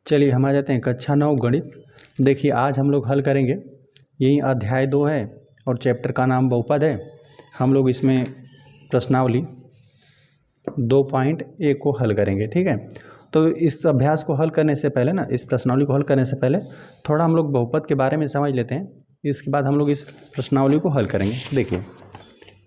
चलिए हम आ जाते हैं कक्षा 9 गणित। देखिए आज हम लोग हल करेंगे, यही अध्याय 2 है और चैप्टर का नाम बहुपद है। हम लोग इसमें प्रश्नावली 2.1 को हल करेंगे, ठीक है। तो इस अभ्यास को हल करने से पहले इस प्रश्नावली को हल करने से पहले थोड़ा हम लोग बहुपद के बारे में समझ लेते हैं। इसके बाद हम लोग इस प्रश्नावली को हल करेंगे। देखिए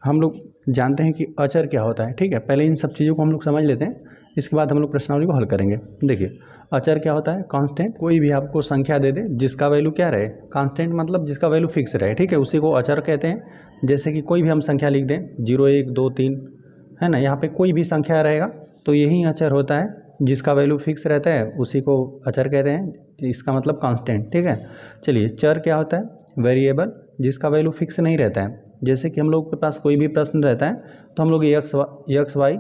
हम लोग जानते हैं कि अचर क्या होता है, ठीक है। पहले इन सब चीज़ों को हम लोग समझ लेते हैं, इसके बाद हम लोग प्रश्नावली को हल करेंगे। देखिए अचर क्या होता है, कांस्टेंट। कोई भी आपको संख्या दे दे जिसका वैल्यू क्या रहे, कांस्टेंट मतलब जिसका वैल्यू फिक्स रहे, ठीक है, उसी को अचर कहते हैं। जैसे कि कोई भी हम संख्या लिख दें 0 1 2 3, है ना, यहाँ पे कोई भी संख्या रहेगा तो यही अचर होता है। जिसका वैल्यू फिक्स रहता है उसी को अचर कहते हैं, इसका मतलब कांस्टेंट, ठीक है। चलिए चर क्या होता है, वेरिएबल, जिसका वैल्यू फिक्स नहीं रहता है। जैसे कि हम लोग के पास कोई भी प्रश्न रहता है तो हम लोग एक्स वाई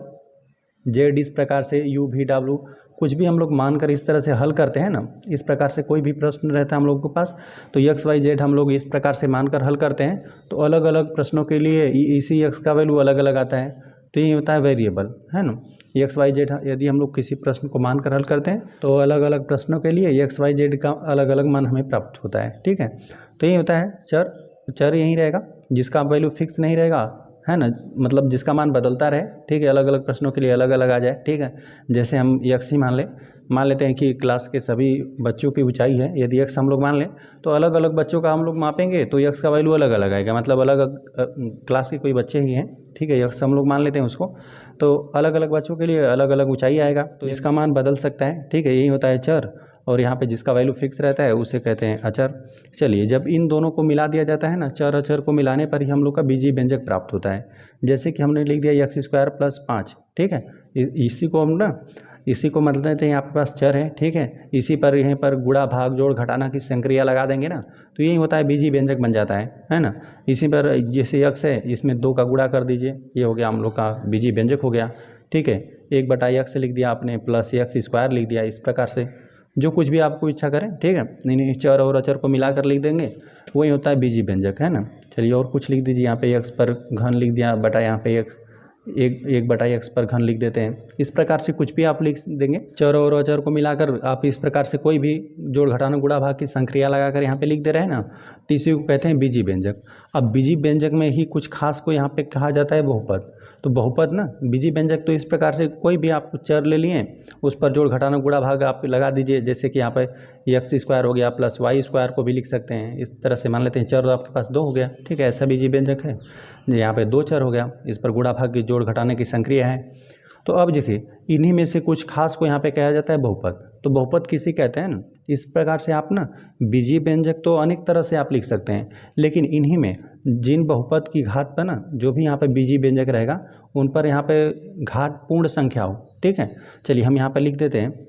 जेड इस प्रकार से यू वी डब्ल्यू कुछ भी हम लोग मानकर इस तरह से हल करते हैं ना। इस प्रकार से कोई भी प्रश्न रहता है हम लोगों के पास तो एक्स वाई जेड हम लोग इस प्रकार से मानकर हल करते हैं। तो अलग अलग प्रश्नों के लिए इसी एक्स का वैल्यू अलग अलग आता है, तो ये होता है वेरिएबल, है ना। एक्स वाई जेड यदि हम लोग किसी प्रश्न को मानकर हल करते हैं तो अलग अलग प्रश्नों के लिए एक्स वाई जेड का अलग अलग मान हमें प्राप्त होता है, ठीक है। तो ये होता है चर। चर यही रहेगा जिसका वैल्यू फिक्स नहीं रहेगा, है ना, मतलब जिसका मान बदलता रहे, ठीक है, अलग अलग प्रश्नों के लिए अलग अलग आ जाए, ठीक है। जैसे हम यक्स ही मान लेते हैं कि क्लास के सभी बच्चों की ऊंचाई है। यदि यक्स हम लोग मान लें तो अलग अलग बच्चों का हम लोग मापेंगे तो यक्स का वैल्यू अलग अलग आएगा, मतलब अलग क्लास के कोई बच्चे ही हैं, ठीक है, यक्स हम लोग मान लेते हैं उसको, तो अलग अलग बच्चों के लिए अलग अलग ऊंचाई आएगा, तो इसका मान बदल सकता है, ठीक है। यही होता है चर। और यहाँ पे जिसका वैल्यू फिक्स रहता है उसे कहते हैं अचर। चलिए जब इन दोनों को मिला दिया जाता है ना, चर अचर को मिलाने पर ही हम लोग का बीजीय व्यंजक प्राप्त होता है। जैसे कि हमने लिख दिया x² + 5, ठीक है। इसी को मतलब देते हैं आपके पास चर है, ठीक है। इसी पर यहीं पर गुणा भाग जोड़ घटाना की संक्रिया लगा देंगे ना, तो यही होता है बीजीय व्यंजक बन जाता है ना। इसी पर जैसे x है इसमें 2 का गुणा कर दीजिए, ये हो गया हम लोग का बीजीय व्यंजक हो गया, ठीक है। 1/x लिख दिया आपने प्लस x² लिख दिया, इस प्रकार से जो कुछ भी आपको इच्छा करें, ठीक है। नहीं चर और अचर को मिलाकर लिख देंगे, वही होता है बीजीय व्यंजक, है ना। चलिए और कुछ लिख दीजिए, यहाँ पे x पर घन लिख दिया बटा यहाँ पे 1/x पर घन लिख देते हैं। इस प्रकार से कुछ भी आप लिख देंगे, चर और अचर को मिलाकर आप इस प्रकार से कोई भी जोड़ घटाना गुणा भाग की संक्रिया लगाकर यहाँ पे लिख दे रहे हैं ना, तो इसी को कहते हैं बीजीय व्यंजक। अब बीजीय व्यंजक में ही कुछ खास को यहाँ पे कहा जाता है बहुपद। तो बहुपद ना बीजीय व्यंजक तो इस प्रकार से कोई भी आप चर ले लिए उस पर जोड़ घटाना गुणा भाग आप लगा दीजिए। जैसे कि यहाँ पर x² हो गया प्लस y² को भी लिख सकते हैं, इस तरह से मान लेते हैं। चर आपके पास 2 हो गया, ठीक है, ऐसा बीजीय व्यंजक है। यहाँ पे 2 चर हो गया, इस पर गुणा भाग की जोड़ घटाने की संक्रिया है। तो अब देखिए इन्हीं में से कुछ खास को यहाँ पे कहा जाता है बहुपद। तो बहुपद किसी कहते हैं ना, इस प्रकार से आप ना बीजीय व्यंजक तो अनेक तरह से आप लिख सकते हैं, लेकिन इन्हीं में जिन बहुपद की घात पर ना जो भी यहाँ पे बीजीय व्यंजक रहेगा उन पर यहाँ पे घात पूर्ण संख्या हो, ठीक है। चलिए हम यहाँ पर लिख देते हैं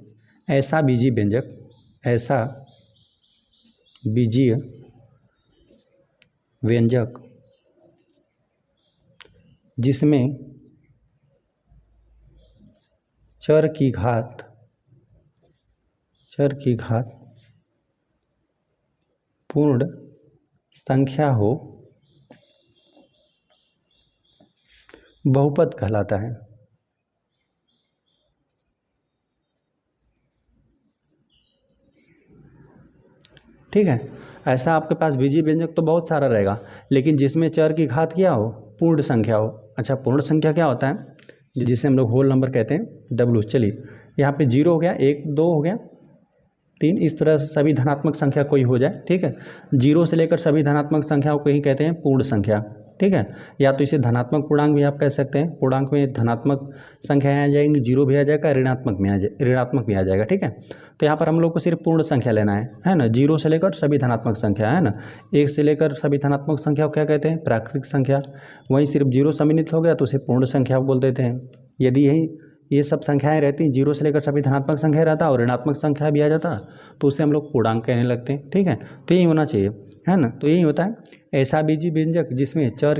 ऐसा बीजीय व्यंजक, ऐसा बीजीय व्यंजक जिसमें चर की घात पूर्ण संख्या हो, बहुपद कहलाता है। ठीक है, ऐसा आपके पास बीजीय व्यंजक तो बहुत सारा रहेगा, लेकिन जिसमें चर की घात क्या हो, पूर्ण संख्या हो। अच्छा पूर्ण संख्या क्या होता है, जिसे हम लोग होल नंबर कहते हैं, W। चलिए यहाँ पे 0 हो गया, 1 2 हो गया, 3, इस तरह से सभी धनात्मक संख्या कोई हो जाए, ठीक है। 0 से लेकर सभी धनात्मक संख्याओं को ही कहते हैं पूर्ण संख्या, ठीक है। या तो इसे धनात्मक पूर्णांक भी आप कह सकते हैं। पूर्णांक में धनात्मक संख्याएं आ जाएंगी, 0 भी आ जाएगा, ऋणात्मक भी आ जाएगा, ठीक है। तो यहाँ पर हम लोग को सिर्फ पूर्ण संख्या लेना है ना। 0 से लेकर सभी धनात्मक संख्या, है ना। 1 से लेकर सभी धनात्मक संख्या को क्या कहते हैं, प्राकृतिक संख्या। वहीं सिर्फ 0 सम्मिलित हो गया तो उसे पूर्ण संख्या बोल देते हैं। यदि ये सब संख्याएं रहती, 0 से लेकर सभी धनात्मक संख्या रहता और ऋणात्मक संख्या भी आ जाता तो उसे हम लोग पूर्णांक कहने लगते हैं, ठीक है। तो यही होना चाहिए, है ना। तो यही होता है ऐसा बीजीय व्यंजक जिसमें चर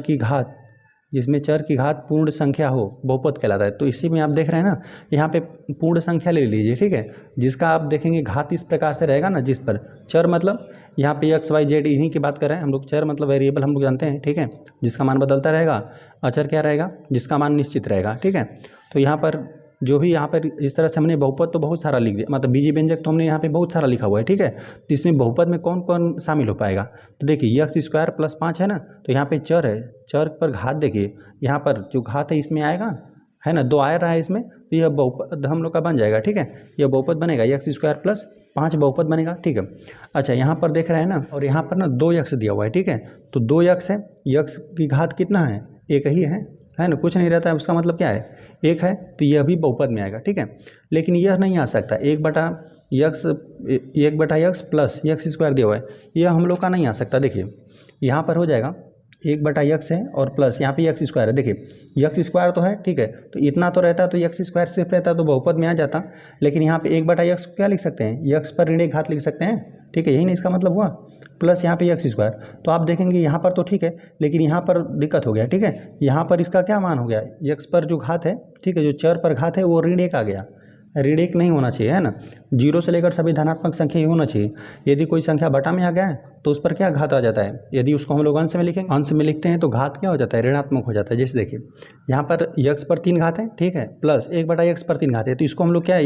की घात पूर्ण संख्या हो, बहुपद कहलाता है। तो इसी में आप देख रहे हैं ना, यहाँ पे पूर्ण संख्या ले लीजिए, ठीक है, जिसका आप देखेंगे घात इस प्रकार से रहेगा ना, जिस पर चर मतलब यहाँ पे x y z इन्हीं की बात कर रहे हैं हम लोग। चर मतलब वेरिएबल हम लोग जानते हैं, ठीक है, जिसका मान बदलता रहेगा। अचर क्या रहेगा, जिसका मान निश्चित रहेगा, ठीक है। तो यहाँ पर जो भी यहाँ पर इस तरह से हमने बहुपद तो बहुत सारा लिख दिया, मतलब बीजी व्यंजक तो हमने यहाँ पे बहुत सारा लिखा हुआ है, ठीक है। तो इसमें बहुपद में कौन कौन शामिल हो पाएगा, तो देखिए एक्स स्क्वायर प्लस 5 है ना, तो यहाँ पे चर है, चर पर घात देखिए, यहाँ पर जो घात है इसमें आएगा, है ना, 2 आ रहा है इसमें, तो यह बहुपद हम लोग का बन जाएगा, ठीक है। यह बहुपद बनेगा, एक्स स्क्वायर प्लस 5 बहुपद बनेगा, ठीक है। अच्छा, यहाँ पर देख रहे हैं ना, और यहाँ पर ना 2x दिया हुआ है, ठीक है। तो 2x है, x की घात कितना है, एक ही है ना, कुछ नहीं रहता है, उसका मतलब क्या है, एक है, तो यह भी बहुपद में आएगा, ठीक है। लेकिन यह नहीं आ सकता, 1/x प्लस एक्स स्क्वायर दिया हुआ है, यह हम लोग का नहीं आ सकता। देखिए यहाँ पर हो जाएगा 1/x है और प्लस यहाँ पे एक्स स्क्वायर है, देखिए एक्स स्क्वायर तो है, ठीक है, तो इतना तो रहता तो एक्स स्क्वायर सिर्फ रहता तो बहुपद में आ जाता, लेकिन यहाँ पे 1/x क्या लिख सकते हैं, एक्स पर ऋण एक घात लिख सकते हैं, ठीक है, यही नहीं इसका मतलब हुआ, प्लस यहाँ पे एक्स स्क्वायर। तो आप देखेंगे यहाँ पर तो ठीक है, लेकिन यहाँ पर दिक्कत हो गया, ठीक है। यहाँ पर इसका क्या मान हो गया, एक्स पर जो घात है, ठीक है, जो चर पर घात है वो ऋण एक आ गया, ऋण एक नहीं होना चाहिए, है ना, 0 से लेकर सभी धनात्मक संख्या ही होना चाहिए। यदि कोई संख्या बटा में आ गया है तो उस पर क्या घात आ जाता है, यदि उसको हम लोग अंश में लिखेंगे, अंश में लिखते हैं तो घात क्या हो जाता है, ऋणात्मक हो जाता है। जैसे देखिए यहाँ पर x पर 3 घात है, ठीक है, प्लस 1/x पर 3 घात है, तो इसको हम लोग क्या है,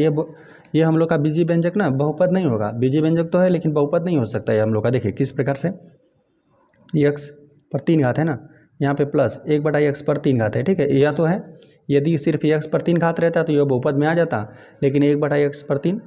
ये हम लोग का बीजी व्यंजक ना बहुपद नहीं होगा, बीजी व्यंजक तो है लेकिन बहुपद नहीं हो सकता है हम लोग का। देखिए किस प्रकार से, x पर 3 घात है ना, यहाँ पे प्लस 1/x पर 3 घात है, ठीक है, यह तो है, यदि सिर्फ x पर 3 घात रहता तो यह बहुपद में आ जाता, लेकिन 1/x पर 3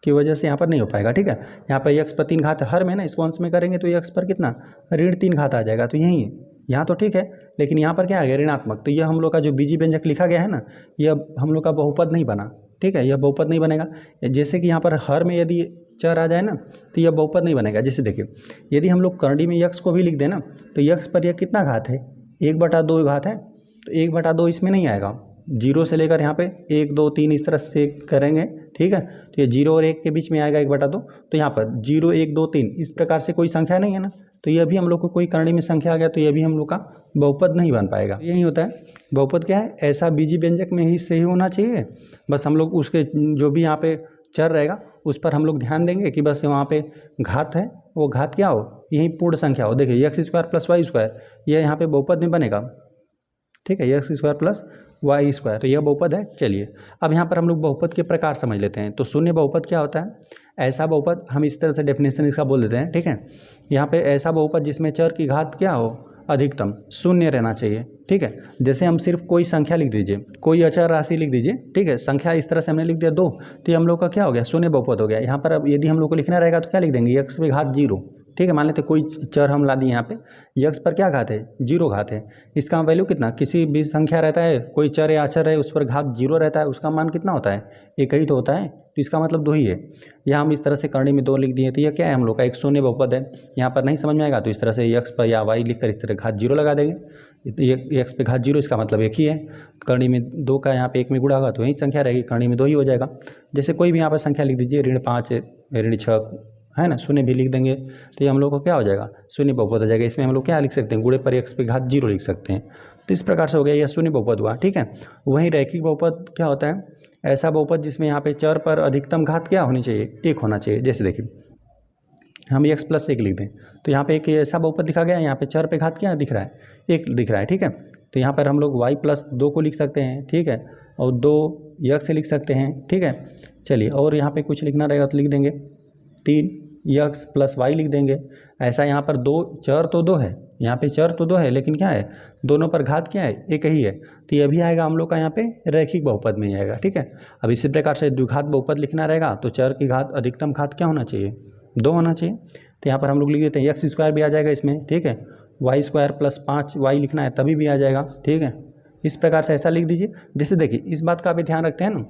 की वजह से यहाँ पर नहीं हो पाएगा, ठीक है। यहाँ पर x पर 3 घात हर में ना, इसको अंश में करेंगे तो x पर कितना ऋण 3 घात आ जाएगा, तो यही है, यहाँ तो ठीक है, लेकिन यहाँ पर क्या आ गया, ऋणात्मक। तो यह हम लोग का जो बीजी व्यंजक लिखा गया है ना, यह हम लोग का बहुपद नहीं बना, ठीक है, यह बहुपद नहीं बनेगा। जैसे कि यहाँ पर हर में यदि चर आ जाए ना तो यह बहुपद नहीं बनेगा। जैसे देखिए यदि हम लोग करंडी में x को भी लिख दें ना, तो x पर यह कितना घात है, 1/2 घात है, तो 1/2 इसमें नहीं आएगा, 0 से लेकर यहाँ पे 1 2 3 इस तरह से करेंगे, ठीक है, तो ये 0 और 1 के बीच में आएगा 1/2, तो यहाँ पर 0 1 2 3 इस प्रकार से कोई संख्या नहीं है ना, तो यह भी हम लोग को कोई करंडी में संख्या आ गया तो यह भी हम लोग का बहुपद नहीं बन पाएगा। यही होता है बहुपद, क्या है, ऐसा बीजी व्यंजक में ही सही होना चाहिए, बस हम लोग उसके जो भी यहाँ पे चर रहेगा उस पर हम लोग ध्यान देंगे कि बस वहाँ पे घात है, वो घात क्या हो, यही पूर्ण संख्या हो। देखिए x square plus y square, यह यहाँ पे बहुपद में बनेगा, ठीक है, x square plus y square, तो यह बहुपद है। चलिए अब यहाँ पर हम लोग बहुपद के प्रकार समझ लेते हैं। तो शून्य बहुपद क्या होता है, ऐसा बहुपद, हम इस तरह से डेफिनेशन इसका बोल देते हैं, ठीक है। यहाँ पे ऐसा बहुपद जिसमें चर की घात क्या हो, अधिकतम शून्य रहना चाहिए, ठीक है। जैसे हम सिर्फ कोई संख्या लिख दीजिए, कोई अचर राशि लिख दीजिए, ठीक है, संख्या इस तरह से हमने लिख दिया 2, तो ये हम लोग का क्या हो गया, शून्य बहुपद हो गया। यहाँ पर अब यदि हम लोग को लिखना रहेगा तो क्या लिख देंगे, x पे घात 0, ठीक है, मान लेते कोई चर हम ला दिए यहाँ पे, x पर क्या घात है, 0 घात है, इसका वैल्यू कितना, किसी भी संख्या रहता है, कोई चर या अचर है उस पर घात 0 रहता है, उसका मान कितना होता है, एक ही तो होता है, तो इसका मतलब 2 ही है। यहाँ हम इस तरह से करणी में 2 लिख दिए, तो यह क्या है, हम लोग का एक शून्य बहुपद है। यहाँ पर नहीं समझ में आएगा तो इस तरह से x पर या y लिख कर इस तरह घात 0 लगा देंगे, तो x पे घात 0 इसका मतलब एक ही है, करणी में 2 का यहाँ पे 1 में गुणा होगा तो यही संख्या रहेगी, करणी में 2 ही हो जाएगा। जैसे कोई भी यहाँ पर संख्या लिख दीजिए, ऋण 5 ऋण 6 है ना, शून्य भी लिख देंगे तो ये हम लोग को क्या हो जाएगा, शून्य बहुपद हो जाएगा। इसमें हम लोग क्या लिख सकते हैं, गुणे पर x पे घात 0 लिख सकते हैं, तो इस प्रकार से हो गया, यह शून्य बहुपद हुआ, ठीक है। वहीं रैखिक बहुपद क्या होता है, ऐसा बहुपद जिसमें यहाँ पे चर पर अधिकतम घात क्या होनी चाहिए, 1 होना चाहिए। जैसे देखिए हम x प्लस 1 लिख दें तो यहाँ पे एक ऐसा बहुपद लिखा गया है, यहाँ पे चर पे घात क्या दिख रहा है, 1 दिख रहा है, ठीक है। तो यहाँ पर हम लोग y प्लस 2 को लिख सकते हैं, ठीक है, और 2 x से लिख सकते हैं, ठीक है। चलिए और यहाँ पे कुछ लिखना रहेगा तो लिख देंगे 3x प्लस वाई लिख देंगे। ऐसा यहाँ पर 2 चर तो 2 है, यहाँ पे चर तो 2 है, लेकिन क्या है, दोनों पर घात क्या है, एक ही है, तो ये भी आएगा हम लोग का यहाँ पे रैखिक बहुपद में ही आएगा, ठीक है। अब इसी प्रकार से द्विघात बहुपद लिखना रहेगा तो चर की घात अधिकतम घात क्या होना चाहिए, 2 होना चाहिए। तो यहाँ पर हम लोग लिख देते हैं एक्स स्क्वायर भी आ जाएगा इसमें, ठीक है, वाई स्क्वायर प्लस 5y लिखना है तभी भी आ जाएगा, ठीक है। इस प्रकार से ऐसा लिख दीजिए। जैसे देखिए इस बात का भी ध्यान रखते हैं ना,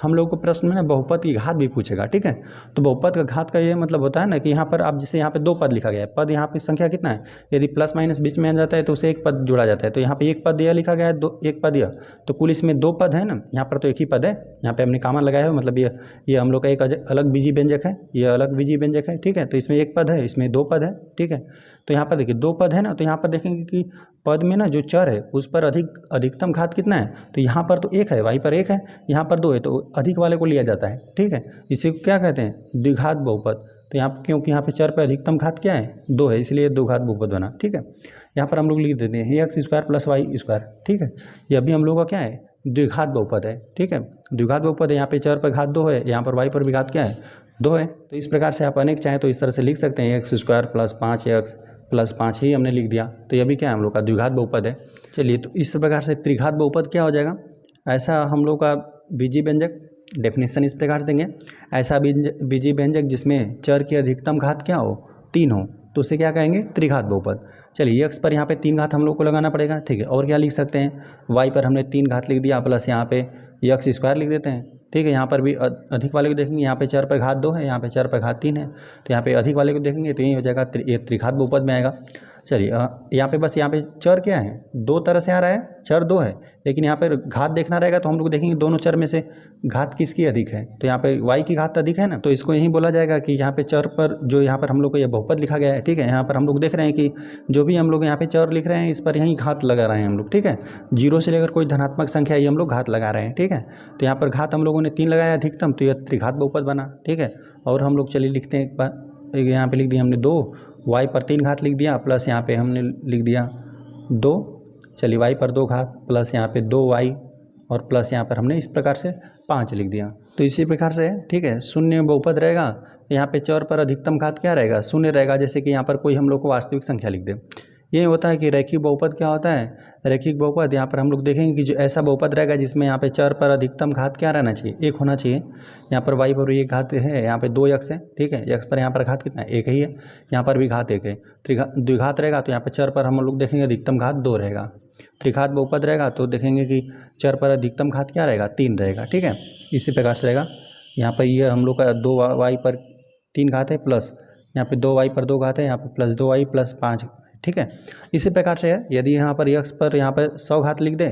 हम लोग को प्रश्न में ना बहुपद की घात भी पूछेगा, ठीक है। तो बहुपद का घात का ये मतलब होता है ना कि यहाँ पर आप जैसे यहाँ पे 2 पद लिखा गया है, पद यहाँ पे संख्या कितना है, यदि प्लस माइनस बीच में आ जाता है तो उसे एक पद जोड़ा जाता है। तो यहाँ पे एक पद यह लिखा गया है, 2 एक पद यह, तो कुल इसमें 2 पद है ना, यहाँ पर तो एक ही पद है, यहाँ पे हमने कॉमन लगाया है, मतलब ये हम लोग का एक अलग बीजी व्यंजक है, ये अलग बीजी व्यंजक है, ठीक है। तो इसमें एक पद है, इसमें 2 पद है, ठीक है। तो यहाँ पर देखिए 2 पद है ना, तो यहाँ पर देखेंगे कि पद में ना जो चर है उस पर अधिकतम घात कितना है, तो यहाँ पर तो 1 है, वाई पर 1 है, यहाँ पर 2 है, तो अधिक वाले को लिया जाता है, ठीक है। इसे क्या कहते हैं, द्विघात बहुपद। तो यहाँ क्योंकि यहाँ पे चर पर अधिकतम घात क्या है, 2 है, इसलिए 2 घात बहुपद बना, ठीक है। यहाँ पर हम लोग लिख देते हैं x square plus y square, ठीक है। यह भी हम लोग का क्या है, द्विघात बहुपद है, ठीक है। द्विघात बहुपद है, यहाँ पे चर पर घात 2 है, यहाँ पर y पर भी घात क्या है 2 है। तो इस प्रकार से आप अनेक चाहें तो इस तरह से लिख सकते हैं, x² + 5x + 5 ही हमने लिख दिया। तो यह भी क्या है हम लोग का द्विघात बहुपद है। चलिए, तो इस प्रकार से त्रिघात बहुपद क्या हो जाएगा, ऐसा हम लोग का बीजीय व्यंजक डेफिनेशन इस प्रकार से देंगे, ऐसा बीजीय व्यंजक जिसमें चर की अधिकतम घात क्या हो 3 हो, तो उसे क्या कहेंगे त्रिघात बहुपद। चलिए, x पर यहाँ पे 3 घात हम लोग को लगाना पड़ेगा, ठीक है। और क्या लिख सकते हैं, y पर हमने 3 घात लिख दिया प्लस यहाँ पे x² लिख देते हैं, ठीक है। यहाँ पर भी अधिक वाले को देखेंगे, यहाँ पे चर पर घात 2 है, यहाँ पे चर पर घात 3 है, तो यहाँ पे अधिक वाले को देखेंगे तो यही हो जाएगा, ये त्रिघात बहुपद में आएगा। चलिए, यहाँ पे बस यहाँ पे चर क्या है, 2 तरह से आ रहा है, चर 2 है, लेकिन यहाँ पर घात देखना रहेगा तो हम लोग देखेंगे दोनों चर में से घात किसकी अधिक है, तो यहाँ पे y की घात अधिक है ना, तो इसको यही बोला जाएगा कि यहाँ पे चर पर जो यहाँ पर हम लोग को ये बहुपद लिखा गया है, ठीक है। यहाँ पर हम लोग देख रहे हैं कि जो भी हम लोग यहाँ पे चर लिख रहे हैं इस पर यहीं घात लगा रहे हैं हम लोग, ठीक है। 0 से लेकर कोई धनात्मक संख्या ये हम लोग घात लगा रहे हैं, ठीक है। तो यहाँ पर घात हम लोगों ने 3 लगाया अधिकतम, तो यह त्रिघात बहुपद बना, ठीक है। और हम लोग चलिए लिखते हैं एक बार, यहाँ पे लिख दिया हमने 2, y पर 3 घात लिख दिया प्लस यहाँ पे हमने लिख दिया 2, चलिए y पर 2 घात प्लस यहाँ पे 2y और प्लस यहाँ पर हमने इस प्रकार से 5 लिख दिया। तो इसी प्रकार से, ठीक है, शून्य बहुपद रहेगा, यहाँ पे चर पर अधिकतम घात क्या रहेगा, शून्य रहेगा। जैसे कि यहाँ पर कोई हम लोग को वास्तविक संख्या लिख दे, ये होता है कि रैखिक बहुपद क्या होता है, रैखिक बहुपद यहाँ पर हम लोग देखेंगे कि जो ऐसा बहुपद रहेगा जिसमें यहाँ पे चर पर अधिकतम घात क्या रहना चाहिए, 1 होना चाहिए। यहाँ पर y पर एक घात है, यहाँ पे 2x है, ठीक है, x पर यहाँ पर घात कितना है 1 ही है, यहाँ पर भी घात 1 है। द्विघात रहेगा तो यहाँ पर चर पर हम लोग देखेंगे अधिकतम घात 2 रहेगा। त्रिघात बहुपद रहेगा तो देखेंगे कि चर पर अधिकतम घात क्या रहेगा 3 रहेगा, ठीक है। इसी प्रकार से रहेगा, यहाँ पर ये हम लोग का 2y पर 3 घात है प्लस यहाँ पे 2y पर 2 घात है, यहाँ पे प्लस 2y प्लस 5, ठीक है। इसी प्रकार से यदि यहाँ पर x पर यहाँ पर 100 घात लिख दें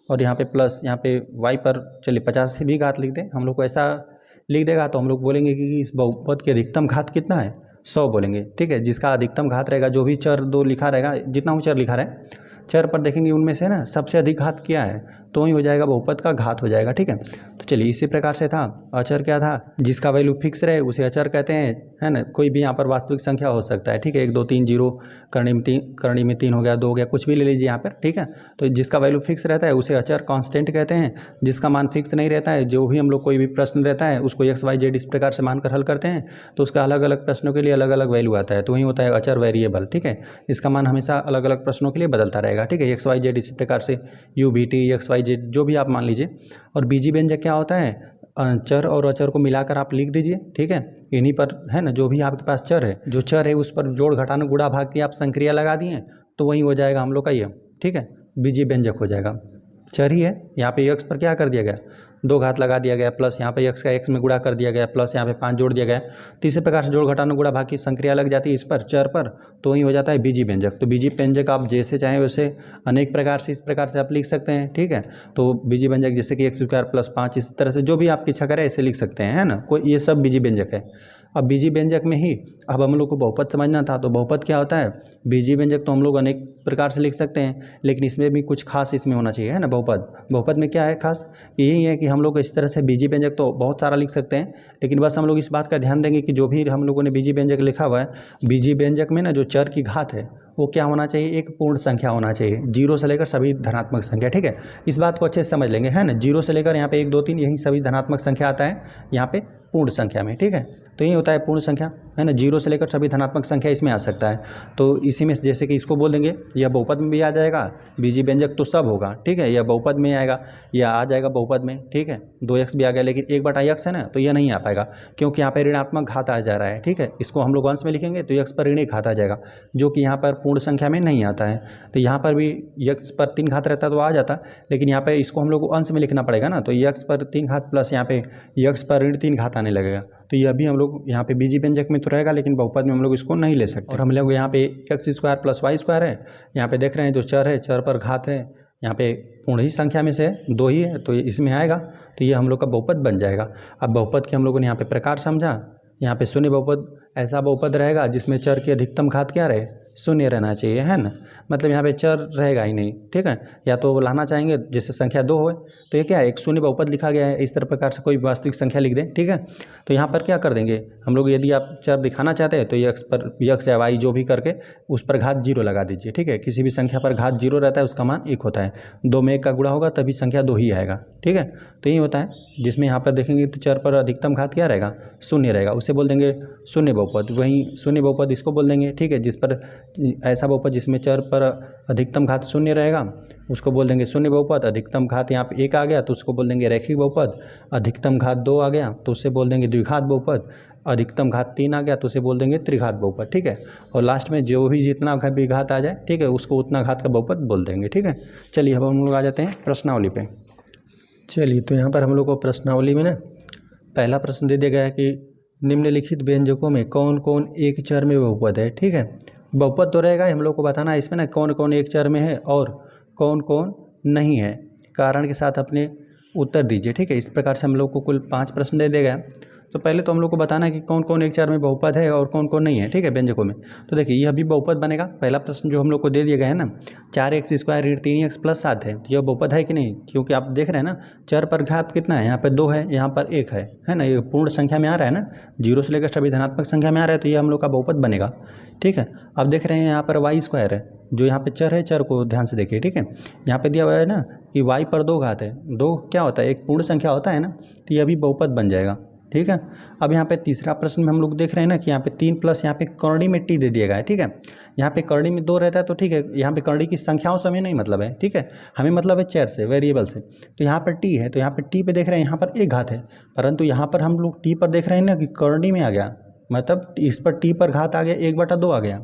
और यहाँ पे प्लस यहाँ पे y पर चलिए 50 से भी घात लिख दें, हम लोग को ऐसा लिख देगा तो हम लोग बोलेंगे कि इस बहुपद की अधिकतम घात कितना है 100 बोलेंगे, ठीक है। जिसका अधिकतम घात रहेगा, जो भी चर 2 लिखा रहेगा, जितना वो चर लिखा रहे चर पर देखेंगे उनमें से ना सबसे अधिक घात क्या है, तो वही हो जाएगा बहुपद का घात हो जाएगा, ठीक है। तो चलिए, इसी प्रकार से था अचर क्या था, जिसका वैल्यू फिक्स रहे उसे अचर कहते हैं, है ना। कोई भी यहाँ पर वास्तविक संख्या हो सकता है, ठीक है, 1 2 3 0 करनी में 3 हो गया, 2 हो गया, कुछ भी ले लीजिए यहाँ पर, ठीक है। तो जिसका वैल्यू फिक्स रहता है उसे अचर कांस्टेंट कहते हैं। जिसका मान फिक्स नहीं रहता है, जो भी हम लोग कोई भी प्रश्न रहता है उसको x y z इस प्रकार से मानकर हल करते हैं, तो उसका अलग अलग प्रश्नों के लिए अलग अलग वैल्यू आता है, तो वही होता है अचर वेरिएबल, ठीक है। इसका मान हमेशा अलग अलग प्रश्नों के लिए बदलता रहेगा, ठीक है। x y z इसी प्रकार से u v t x y z जो भी आप मान लीजिए। और बीजीय व्यंजक क्या होता है, चर और अचर को मिलाकर आप लिख दीजिए, ठीक है। इन्हीं पर है ना, जो भी आपके पास चर है, जो चर है उस पर जोड़ घटाना गुणा भाग की आप संक्रिया लगा दिए तो वही हो जाएगा हम लोग का ये, ठीक है, बीजीय व्यंजक हो जाएगा। चर ही है, यहाँ पे x पर क्या कर दिया गया 2 घात लगा दिया गया प्लस यहाँ पे x का x में गुणा कर दिया गया प्लस यहाँ पे 5 जोड़ दिया गया। तो इसी प्रकार से जोड़ घटाना गुणा भाग की संक्रिया लग जाती है इस पर चर पर, तो वही हो जाता है बीजीय व्यंजक। तो बीजीय व्यंजक आप जैसे चाहें वैसे अनेक प्रकार से इस प्रकार से आप लिख सकते हैं, ठीक है। तो बीजीय व्यंजक जैसे कि x² + 5 इस तरह से जो भी आपकी इच्छा करे ऐसे लिख सकते हैं, है ना। कोई ये सब बीजीय व्यंजक है। अब बीजीय व्यंजक में ही अब हम लोग को बहुपद समझना था, तो बहुपद क्या होता है, बीजीय व्यंजक तो हम लोग अनेक प्रकार से लिख सकते हैं, लेकिन इसमें भी कुछ खास इसमें होना चाहिए, है ना। बहुपद में क्या है खास, यही है कि हम लोग इस तरह से बीजीय व्यंजक तो बहुत सारा लिख सकते हैं, लेकिन बस हम लोग इस बात का ध्यान देंगे कि जो भी हम लोगों ने बीजीय व्यंजक लिखा हुआ है, बीजीय व्यंजक में ना जो चर की घात है वो क्या होना चाहिए, एक पूर्ण संख्या होना चाहिए, 0 से लेकर सभी धनात्मक संख्या, ठीक है। इस बात को अच्छे से समझ लेंगे, है ना। 0 से लेकर यहाँ पे 1 2 3 यही सभी धनात्मक संख्या आता है यहाँ पे पूर्ण संख्या में, ठीक है। तो यही होता है पूर्ण संख्या, है ना। 0 से लेकर सभी धनात्मक संख्या इसमें आ सकता है। तो इसी में जैसे कि इसको बोल देंगे, यह बहुपद में भी आ जाएगा, बीजीय व्यंजक तो सब होगा, ठीक है। यह बहुपद में आएगा, यह आ जाएगा बहुपद में, ठीक है। 2x भी आ गया, लेकिन 1/x है ना, तो यह नहीं आ पाएगा क्योंकि यहाँ पर ऋणात्मक घात आ जा रहा है, ठीक है। इसको हम लोग अंश में लिखेंगे तो x पर ऋण घात आ जाएगा, जो कि यहाँ पर पूर्ण संख्या में नहीं आता है। तो यहाँ पर भी x पर 3 घात रहता तो आ जाता, लेकिन यहाँ पे इसको हम लोग को अंश में लिखना पड़ेगा ना, तो x पर 3 घात प्लस यहाँ पे x पर ऋण 3 घात आने लगेगा। तो यह भी हम लोग यहाँ पे बीजीय व्यंजक में तो रहेगा, लेकिन बहुपद में हम लोग इसको नहीं ले सकते। और हम लोग यहाँ पे x² + y² है, यहाँ पे देख रहे हैं जो चर है, चर पर घात है, यहाँ पे पूर्ण ही संख्या में से 2 ही है, तो इसमें आएगा, तो ये हम लोग का बहुपद बन जाएगा। अब बहुपद के हम लोगों ने यहाँ पे प्रकार समझा। यहाँ पे शून्य बहुपद ऐसा बहुपद रहेगा जिसमें चर की अधिकतम घात क्या रहे शून्य रहना चाहिए, है ना। मतलब यहाँ पे चर रहेगा ही नहीं, ठीक है। या तो वो लाना चाहेंगे जिससे संख्या 2 हो, तो ये क्या है, एक शून्य बहुपद लिखा गया है। इस तरह प्रकार से कोई वास्तविक संख्या लिख दें, ठीक है। तो यहाँ पर क्या कर देंगे हम लोग, यदि आप चर दिखाना चाहते हैं तो यक्स पर, यक्स या वाई जो भी करके उस पर घात 0 लगा दीजिए, ठीक है। किसी भी संख्या पर घात 0 रहता है उसका मान 1 होता है। 2 में 1 का गुणा होगा तभी संख्या 2 ही आएगा, ठीक है। तो यही होता है, जिसमें यहाँ पर देखेंगे तो चर पर अधिकतम घात क्या रहेगा, शून्य रहेगा, उसे बोल देंगे शून्य बहुपद। वहीं शून्य बहुपद इसको बोल देंगे, ठीक है। जिस पर ऐसा बहुपद जिसमें चर पर अधिकतम घात शून्य रहेगा उसको बोल देंगे शून्य बहुपद। अधिकतम घात यहाँ पे 1 आ गया तो उसको बोल देंगे रैखिक बहुपद। अधिकतम घात 2 आ गया तो उसे बोल देंगे द्विघात बहुपद। अधिकतम घात 3 आ गया तो उसे बोल देंगे त्रिघात बहुपद, ठीक है। और लास्ट में जो भी जितना भी घात आ जाए, ठीक है, उसको उतना घात का बहुपद बोल देंगे, ठीक है। चलिए अब हम लोग आ जाते हैं प्रश्नावली पे। चलिए तो यहाँ पर हम लोग को प्रश्नावली में ना पहला प्रश्न दे दिया गया है कि निम्नलिखित व्यंजकों में कौन कौन एक चर में बहुपद है, ठीक है। बहुपद तो रहेगा हम लोग को बताना है इसमें ना कौन कौन एक चर में है और कौन कौन नहीं है। कारण के साथ अपने उत्तर दीजिए, ठीक है। इस प्रकार से हम लोग को कुल 5 प्रश्न दे दिया गया। तो पहले तो हम लोग को बताना है कि कौन कौन एक चर में बहुपद है और कौन कौन नहीं है, ठीक है, व्यंजकों में। तो देखिए यह भी बहुपद बनेगा। पहला प्रश्न जो हम लोग को दे दिया गया है ना, 4x² ऋण 3x + 7 है, तो यह बहुपद है कि नहीं, क्योंकि आप देख रहे हैं ना चर पर घात कितना है, यहाँ पर 2 है, यहाँ पर 1 है ना। ये पूर्ण संख्या में आ रहा है ना, 0 से लेकर सभी धनात्मक संख्या में आ रहा है, तो ये हम लोग का बहुपद बनेगा, ठीक है। अब देख रहे हैं यहाँ पर y² है, जो यहाँ पे चर है, चर को ध्यान से देखिए, ठीक है। यहाँ पे दिया हुआ है ना कि y पर 2 घात है, 2 क्या होता है, एक पूर्ण संख्या होता है ना, तो यह भी बहुपद बन जाएगा, ठीक है। अब यहाँ पे तीसरा प्रश्न में हम लोग देख रहे हैं ना कि यहाँ पे 3 प्लस यहाँ पे करणी में t दे दिया गया है, ठीक है। यहाँ पे करणी में 2 रहता है तो ठीक है, यहाँ पे करणी की संख्याओं से हमें नहीं मतलब है, ठीक है, हमें मतलब है चर से, वेरिएबल से। तो यहाँ पर t है, तो यहाँ पे t पे देख रहे हैं यहाँ पर 1 घात है, परंतु यहाँ पर हम लोग t पर देख रहे हैं ना कि करणी में आ गया, मतलब इस पर t पर घात आ गया, 1/2 आ गया।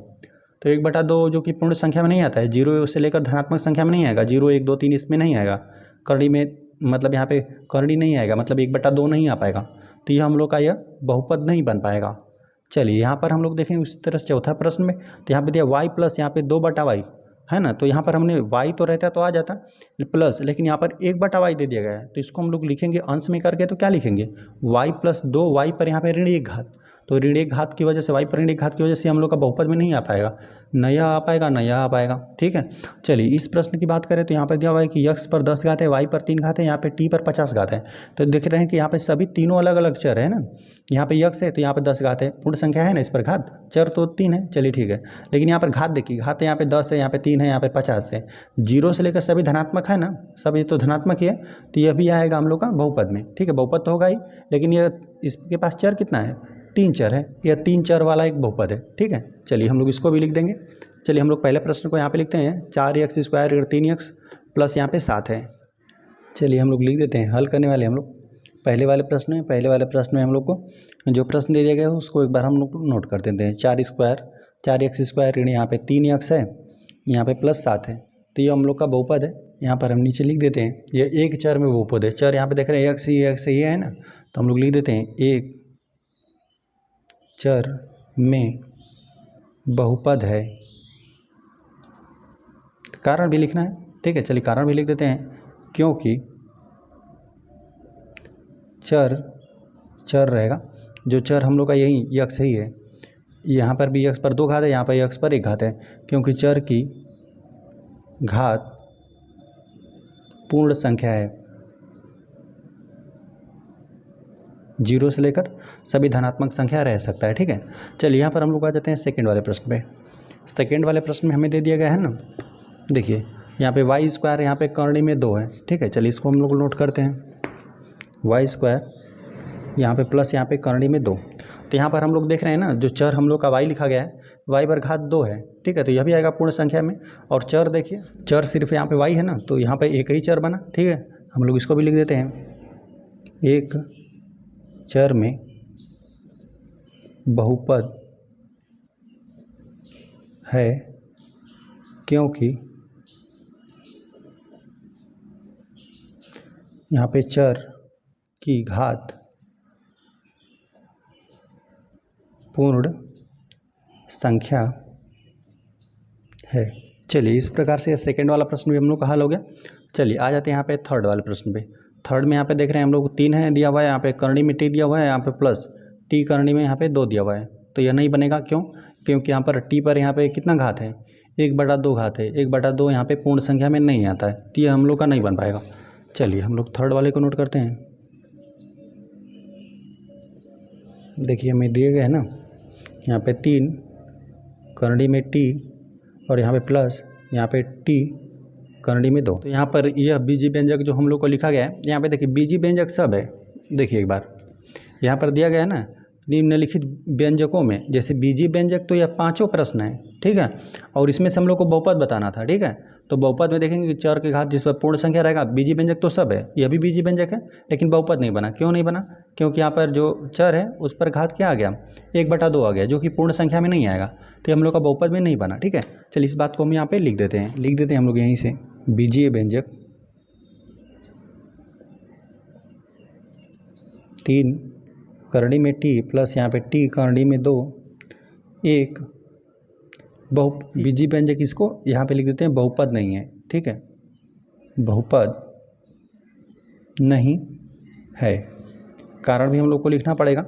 तो 1/2 जो कि पूर्ण संख्या में नहीं आता है, 0 से लेकर धनात्मक संख्या में नहीं आएगा, 0 1 2 3 इसमें नहीं आएगा, करणी में मतलब यहाँ पे करणी नहीं आएगा, मतलब 1/2 नहीं आ पाएगा, तो यह हम लोग का यह बहुपद नहीं बन पाएगा। चलिए यहाँ पर हम लोग देखेंगे उसी तरह से चौथा प्रश्न में, तो यहाँ पे दिया y प्लस यहाँ पे 2/y है ना, तो यहाँ पर हमने y तो रहता तो आ जाता प्लस, लेकिन यहाँ पर 1/y दे दिया गया है, तो इसको हम लोग लिखेंगे अंश में करके, तो क्या लिखेंगे y + 2, y पर यहाँ पे ऋण 1 घात, तो ऋण 1 घात की वजह से, y पर ऋण 1 घात की वजह से हम लोग का बहुपद में नहीं आ पाएगा, न यह आ पाएगा न यह आ पाएगा, ठीक है। चलिए इस प्रश्न की बात करें तो यहाँ पर दिया हुआ है कि x पर 10 घात है, y पर 3 घात है, यहाँ पे t पर 50 घात है। तो देख रहे हैं कि यहाँ पे सभी तीनों अलग अलग चर है ना, यहाँ पे x है तो यहाँ पे 10 घात है, पूर्ण संख्या है ना, इस पर घात, चर तो 3 है, चलिए ठीक है। लेकिन यहाँ पर घात देखिए, घात यहाँ पे 10 है, यहाँ पे 3 है, यहाँ पे 50 है, 0 से लेकर सभी धनात्मक है ना, सब ये तो धनात्मक ही है, तो यह भी आएगा हम लोग का बहुपद में, ठीक है। बहुपद तो होगा ही, लेकिन यह इसके पास चर कितना है, 3 चर है, यह 3 चर वाला एक बहुपद है, ठीक है। चलिए हम लोग इसको भी लिख देंगे। चलिए हम लोग पहले प्रश्न को यहाँ पे लिखते हैं, 4x² ऋण 3x प्लस यहाँ पे 7 है। चलिए हम लोग लिख देते हैं, हल करने वाले हम लोग पहले वाले प्रश्न में। पहले वाले प्रश्न में हम लोग को जो प्रश्न दे दिया गया है उसको एक बार हम लोग नोट कर देते हैं। 4x² ऋण यहाँ पे 3x है, यहाँ पे प्लस 7 है, तो ये हम लोग का बहुपद है। यहाँ पर हम नीचे लिख देते हैं, ये एक चर में बहुपद है, चर यहाँ पे देख रहे हैं x ही है ना, तो हम लोग लिख देते हैं एक चर में बहुपद है। कारण भी लिखना है, ठीक है। चलिए कारण भी लिख देते हैं, क्योंकि चर रहेगा, जो चर हम लोग का यही x ही है, यहाँ पर भी x पर 2 घात है, यहाँ पर x पर 1 घात है, क्योंकि चर की घात पूर्ण संख्या है, 0 से लेकर सभी धनात्मक संख्या रह सकता है, ठीक है। चलिए यहाँ पर हम लोग आ जाते हैं सेकंड वाले प्रश्न पे। सेकंड वाले प्रश्न में हमें दे दिया गया है ना, देखिए यहाँ पे y² यहाँ पे करणी में 2 है, ठीक है। चलिए इसको हम लोग नोट करते हैं, y² यहाँ पे प्लस यहाँ पे करणी में 2, तो यहाँ पर हम लोग देख रहे हैं ना जो चर हम लोग का y लिखा गया है, y पर घात 2 है, ठीक है, तो यह भी आएगा पूर्ण संख्या में। और चर देखिए, चर सिर्फ यहाँ पे y है ना, तो यहाँ पे एक ही चर बना, ठीक है। हम लोग इसको भी लिख देते हैं, एक चर में बहुपद है क्योंकि यहाँ पे चर की घात पूर्ण संख्या है। चलिए इस प्रकार से सेकंड वाला प्रश्न भी हम लोग का हल हो गया। चलिए आ जाते हैं यहाँ पे थर्ड वाले प्रश्न पे। थर्ड में यहाँ पे देख रहे हैं हम लोग 3 है दिया हुआ है, यहाँ पे करणी में t दिया हुआ है, यहाँ पे प्लस t करणी में यहाँ पे 2 दिया हुआ है, तो यह नहीं बनेगा, क्यों, क्योंकि यहाँ पर टी पर यहाँ पे कितना घात है, 1/2 घात है, 1/2 यहाँ पे पूर्ण संख्या में नहीं आता है, तो ये हम लोग का नहीं बन पाएगा। चलिए हम लोग थर्ड वाले को नोट करते हैं। देखिए हमें दिए गए है ना, यहाँ पे 3 करंडी में टी और यहाँ पे प्लस यहाँ पे टी करंडी में 2। तो यहाँ पर यह बीजी व्यंजक जो हम लोग को लिखा गया है, यहाँ पे देखिए बीजी व्यंजक सब है। देखिए एक बार यहाँ पर दिया गया है ना, निम्नलिखित व्यंजकों में, जैसे बीजी व्यंजक तो यह 5 प्रश्न है, ठीक है, और इसमें से हम लोग को बहुपद बताना था, ठीक है। तो बहुपद में देखेंगे कि चर के घात जिस पर पूर्ण संख्या रहेगा, बीजी व्यंजक तो सब है, यह भी बीजी व्यंजक है, लेकिन बहुपद नहीं बना। क्यों नहीं बना? क्योंकि यहाँ पर जो चर है उस पर घात क्या आ गया, 1/2 आ गया, जो कि पूर्ण संख्या में नहीं आएगा, तो हम लोग का बहुपद में नहीं बना, ठीक है। चलिए इस बात को हम यहाँ पे लिख देते हैं हम लोग यहीं से, बीजीय व्यंजक 3 करंडी में टी प्लस यहाँ पे टी करंडी में 2 एक बीजी व्यंजक, इसको यहाँ पे लिख देते हैं बहुपद नहीं है, ठीक है, बहुपद नहीं है। कारण भी हम लोग को लिखना पड़ेगा,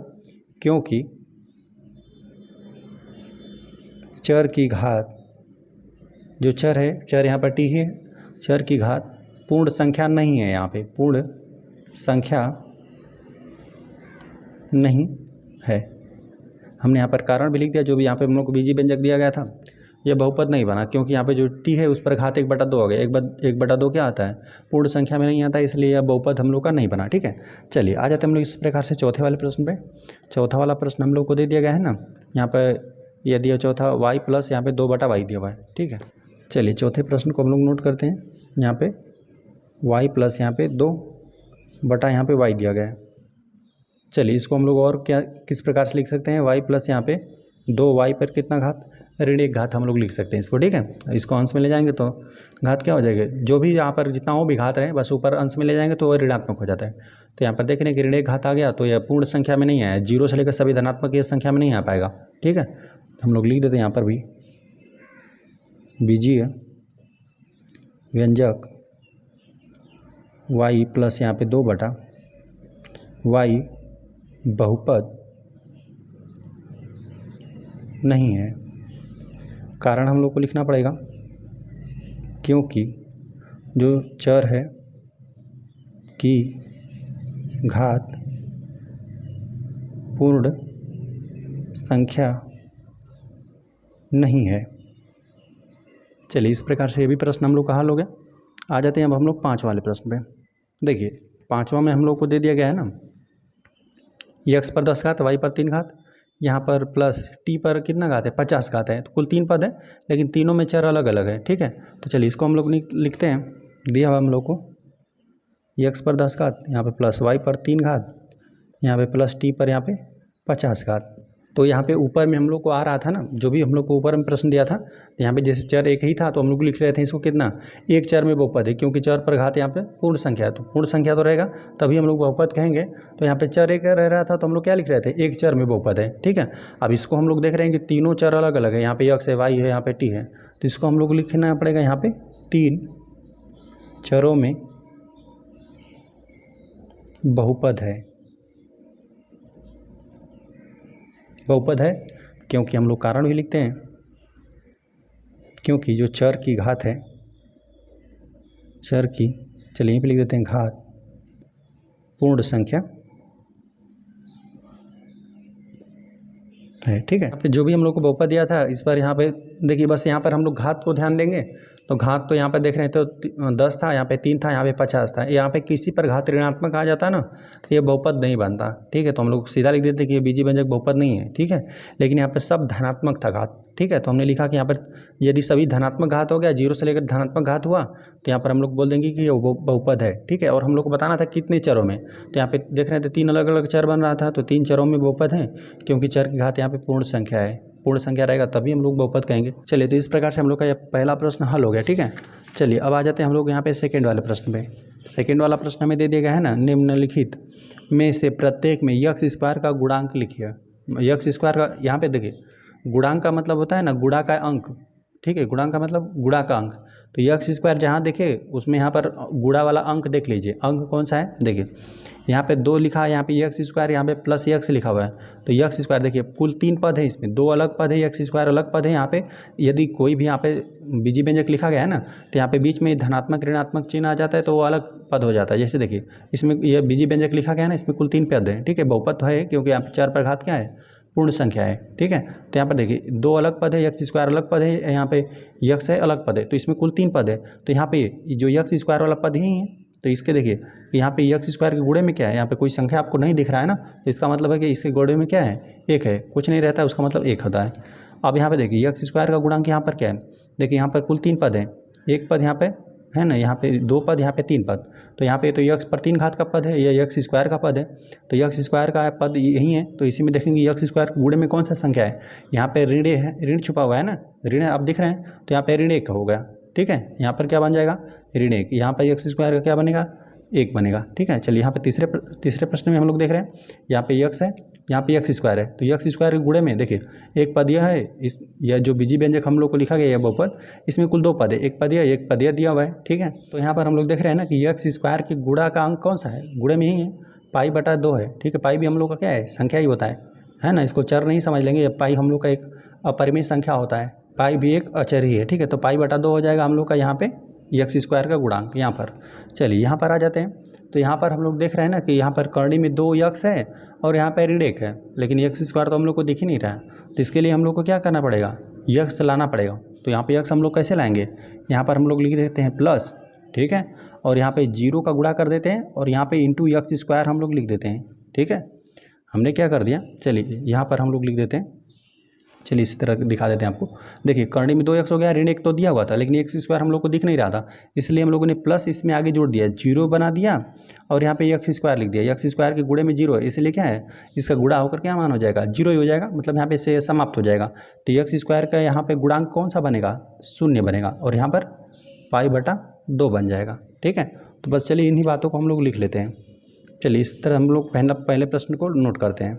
क्योंकि चर की घात, जो चर है, चर यहाँ पर टी है, चर की घात पूर्ण संख्या नहीं है, यहाँ पे पूर्ण संख्या नहीं है। हमने यहाँ पर कारण भी लिख दिया, जो भी यहाँ पे हम लोग को बीजी व्यंजक दिया गया था, यह बहुपद नहीं बना, क्योंकि यहाँ पे जो टी है उस पर घात 1/2 हो गया। 1/2 क्या आता है, पूर्ण संख्या में नहीं आता, इसलिए यह बहुपद हम लोग का नहीं बना, ठीक है। चलिए आ जाते हैं हम लोग इस प्रकार से चौथे वाले प्रश्न पे। चौथा वाला प्रश्न हम लोग को दे दिया गया है ना, यहाँ पर यह दिया चौथा y प्लस यहाँ पे 2/y दिया हुआ है, ठीक है। चलिए चौथे प्रश्न को हम लोग नोट करते हैं। यहाँ पे y प्लस यहाँ पे 2 यहाँ पे y दिया गया है। चलिए इसको हम लोग और क्या किस प्रकार से लिख सकते हैं, y प्लस यहाँ पे 2y पर कितना घात, ऋण 1 घात हम लोग लिख सकते हैं इसको, ठीक है। इसको अंश में ले जाएंगे तो घात क्या हो जाएगा, जो भी यहाँ पर जितना हो भी घात रहे, बस ऊपर अंश में ले जाएंगे तो वह ऋणात्मक हो जाता है। तो यहाँ पर देख रहे हैं कि ऋण 1 घात आ गया, तो यह पूर्ण संख्या में नहीं आया, 0 से लेकर सभी धनात्मक ये संख्या में नहीं आ पाएगा, ठीक है। हम लोग लिख देते हैं यहाँ पर भी बीजीय व्यंजक y प्लस यहाँ पे 2/y बहुपद नहीं है। कारण हम लोग को लिखना पड़ेगा, क्योंकि जो चर है की घात पूर्ण संख्या नहीं है। चलिए इस प्रकार से ये भी प्रश्न हम लोग का हल हो गया। आ जाते हैं अब हम लोग 5 वाले प्रश्न पे। देखिए 5वां में हम लोग को दे दिया गया है ना, x पर 10 घात, y पर 3 घात, यहाँ पर प्लस t पर कितना घात है, 50 घात है। तो कुल 3 पद है, लेकिन तीनों में चर अलग अलग है, ठीक है। तो चलिए इसको हम लोग लिखते हैं। दिया हुआ हम लोग को x पर 10 घात, यहाँ पे प्लस y पर 3 घात, यहाँ पे प्लस t पर यहाँ पे 50 घात। तो यहाँ पे ऊपर में हम लोग को आ रहा था ना, जो भी हम लोग को ऊपर में प्रश्न दिया था, यहाँ पे जैसे चर एक ही था तो हम लोग लिख रहे थे इसको कितना, एक चर में बहुपद है, क्योंकि चर पर घात यहाँ पे पूर्ण संख्या है, तो पूर्ण संख्या तो रहेगा तभी हम लोग बहुपद कहेंगे। तो यहाँ पे चर एक रह रहा था तो हम लोग क्या लिख रहे थे, एक चर में बहुपद है, ठीक है। अब इसको हम लोग देख रहे हैं कि तीनों चर अलग अलग है, यहाँ पे x है, y है, यहाँ पे t है, तो इसको हम लोग लिखना पड़ेगा यहाँ पे 3 चरों में बहुपद है। बहुपद है क्योंकि हम लोग कारण भी लिखते हैं, क्योंकि जो चर की घात है, चर की, चलिए यहीं पे लिख देते हैं घात पूर्ण संख्या है, ठीक है। यहाँ पे जो भी हम लोग को बहुपद दिया था, इस पर यहाँ पे देखिए, बस यहाँ पर हम लोग घात को ध्यान देंगे तो घात तो यहाँ पर देख रहे हैं तो 10 था, यहाँ पे 3 था, यहाँ पे 50 था। यहाँ पे किसी पर घात ऋणात्मक आ जाता ना तो ये बहुपद नहीं बनता, ठीक है। तो हम लोग सीधा लिख देते कि ये बीजी व्यंजक बहुपद नहीं है, ठीक है। लेकिन यहाँ पर सब धनात्मक था घात, ठीक है। तो हमने लिखा कि यहाँ पर यदि सभी धनात्मक घात हो गया, 0 से लेकर धनात्मक घात हुआ, तो यहाँ पर हम लोग बोल देंगे कि ये बहुपद है, ठीक है। और हम लोग को बताना था कितने चरों में, तो यहाँ पे देख रहे थे 3 अलग अलग चर बन रहा था, तो 3 चरों में बहुपद है, क्योंकि चर की घात यहाँ पे पूर्ण संख्या है, पूर्ण संख्या रहेगा तभी हम लोग बहुपद कहेंगे। चलिए तो इस प्रकार से हम लोग का यह पहला प्रश्न हल हो गया, ठीक है। चलिए अब आ जाते हैं हम लोग यहाँ पे सेकंड वाले प्रश्न पे। सेकंड वाला प्रश्न हमें दे दिया गया है ना, निम्नलिखित में से प्रत्येक में x स्क्वायर का गुणांक लिखिए। x स्क्वायर का यहाँ पे देखिए, गुणांक का मतलब होता है ना गुणा का अंक, ठीक है, गुणांक का मतलब गुणा का अंक। तो यक्स स्क्वायर जहाँ देखे उसमें यहाँ पर गुणा वाला अंक देख लीजिए, अंक कौन सा है देखिए, यहाँ पे 2 लिखा है, यहाँ पे यक्स स्क्वायर, यहाँ पे प्लस यक्स लिखा हुआ है। तो यक्स स्क्वायर देखिए कुल 3 पद है इसमें, 2 अलग पद है, यक्स स्क्वायर अलग पद है। यहाँ पे यदि कोई भी यहाँ पे बीजी व्यंजक लिखा गया है ना, तो यहाँ पे बीच में धनात्मक ऋणात्मक चिन्ह आ जाता है तो वो अलग पद हो जाता है। जैसे देखिए इसमें यह बीजी व्यंजक लिखा गया है ना, इसमें कुल 3 पद है, ठीक है, बहुपद तो है क्योंकि यहाँ पे चर पर घात क्या है, पूर्ण संख्या है, ठीक है। तो यहाँ पर देखिए 2 अलग पद है, यक्स स्क्वायर अलग पद है, यहाँ पे यक्स है अलग पद है, तो इसमें कुल 3 पद है। तो यहाँ पे जो यक्स स्क्वायर वाला पद ही है, तो इसके देखिए यहाँ पे यक्स स्क्वायर के गुणे में क्या है, यहाँ पे कोई संख्या आपको नहीं दिख रहा है ना, तो इसका मतलब है कि इसके गुणे में क्या है, 1 है, कुछ नहीं रहता है उसका मतलब 1 होता है। अब यहाँ पे देखिए यक्स स्क्वायर का गुणांक यहाँ पर क्या है, देखिए यहाँ पर कुल 3 पद है, एक पद यहाँ पे है ना, यहाँ पे 2 पद, यहाँ पे 3 पद, तो यहाँ पे तो यक्स पर 3 घात का पद है, ये यक्स स्क्वायर का पद है, तो यक्स स्क्वायर का पद यही है। तो इसी में देखेंगे यक्स स्क्वायर के गुणे में कौन सा संख्या है, यहाँ पे ऋण है, ऋण छुपा हुआ है ना, ऋण आप दिख रहे हैं, तो यहाँ पे ऋण 1 हो गया, ठीक है। यहाँ पर क्या बन जाएगा, ऋण 1, यहाँ पर यक्स स्क्वायर का क्या बनेगा, 1 बनेगा, ठीक है। चलिए यहाँ पे तीसरे प्रश्न में हम लोग देख रहे हैं, यहाँ पे यक्स है, यहाँ पे यक्स स्क्वायर है, तो यक्स स्क्वायर के गुणे में देखिए एक पद यह है, इस यह जो बीजी व्यंजक हम लोग को लिखा गया है बहुपद, इसमें कुल 2 पद है, एक पद यह, एक पद यह दिया हुआ है, ठीक है। तो यहाँ पर हम लोग देख रहे हैं ना कि यक्स स्क्वायर के गुणा का अंक कौन सा है, गुणे में ही है, पाई बटा 2 है, ठीक है। पाई भी हम लोग का क्या है, संख्या ही होता है ना, इसको चर नहीं समझ लेंगे, पाई हम लोग का एक अपरिमेय संख्या होता है, पाई भी एक अचर ही है, ठीक है। तो पाई बटा 2 हो जाएगा हम लोग का यहाँ पे यक्स स्क्वायर का गुणांक यहाँ पर। चलिए यहाँ पर आ जाते हैं, तो यहाँ पर हम लोग देख रहे हैं ना कि यहाँ पर करनी में 2 यक्स है और यहाँ पर ऋण 1 है, लेकिन यक्स स्क्वायर तो हम लोग को दिख ही नहीं रहा है, तो इसके लिए हम लोग को क्या करना पड़ेगा, यक्स लाना पड़ेगा। तो यहाँ पे यक्स हम लोग कैसे लाएंगे, यहाँ पर हम लोग लिख देते हैं प्लस, ठीक है, और यहाँ पे 0 का गुणा कर देते हैं और यहाँ पे इंटू यक्स स्क्वायर हम लोग लिख देते हैं, ठीक है। हमने क्या कर दिया, चलिए यहाँ पर हम लोग लिख देते हैं, चलिए इसी तरह दिखा देते हैं आपको। देखिए करनी में 2 यक्स हो गया, ऋण 1 तो दिया हुआ था, लेकिन एक्स स्क्वायर हम लोग को दिख नहीं रहा था, इसलिए हम लोगों ने प्लस इसमें आगे जोड़ दिया, 0 बना दिया और यहाँ पे यक्स स्क्वायर लिख दिया। यक्स स्क्वायर के गुणे में 0 है, इसलिए क्या है, इसका गुणा होकर क्या मान हो जाएगा, 0 ही हो जाएगा, मतलब यहाँ पे से समाप्त हो जाएगा। तो यक्स स्क्वायर का यहाँ पे गुणांक कौन सा बनेगा, 0 बनेगा, और यहाँ पर पाई बटा 2 बन जाएगा, ठीक है। तो बस चलिए इन्हीं बातों को हम लोग लिख लेते हैं। चलिए इस तरह हम लोग पहले प्रश्न को नोट करते हैं,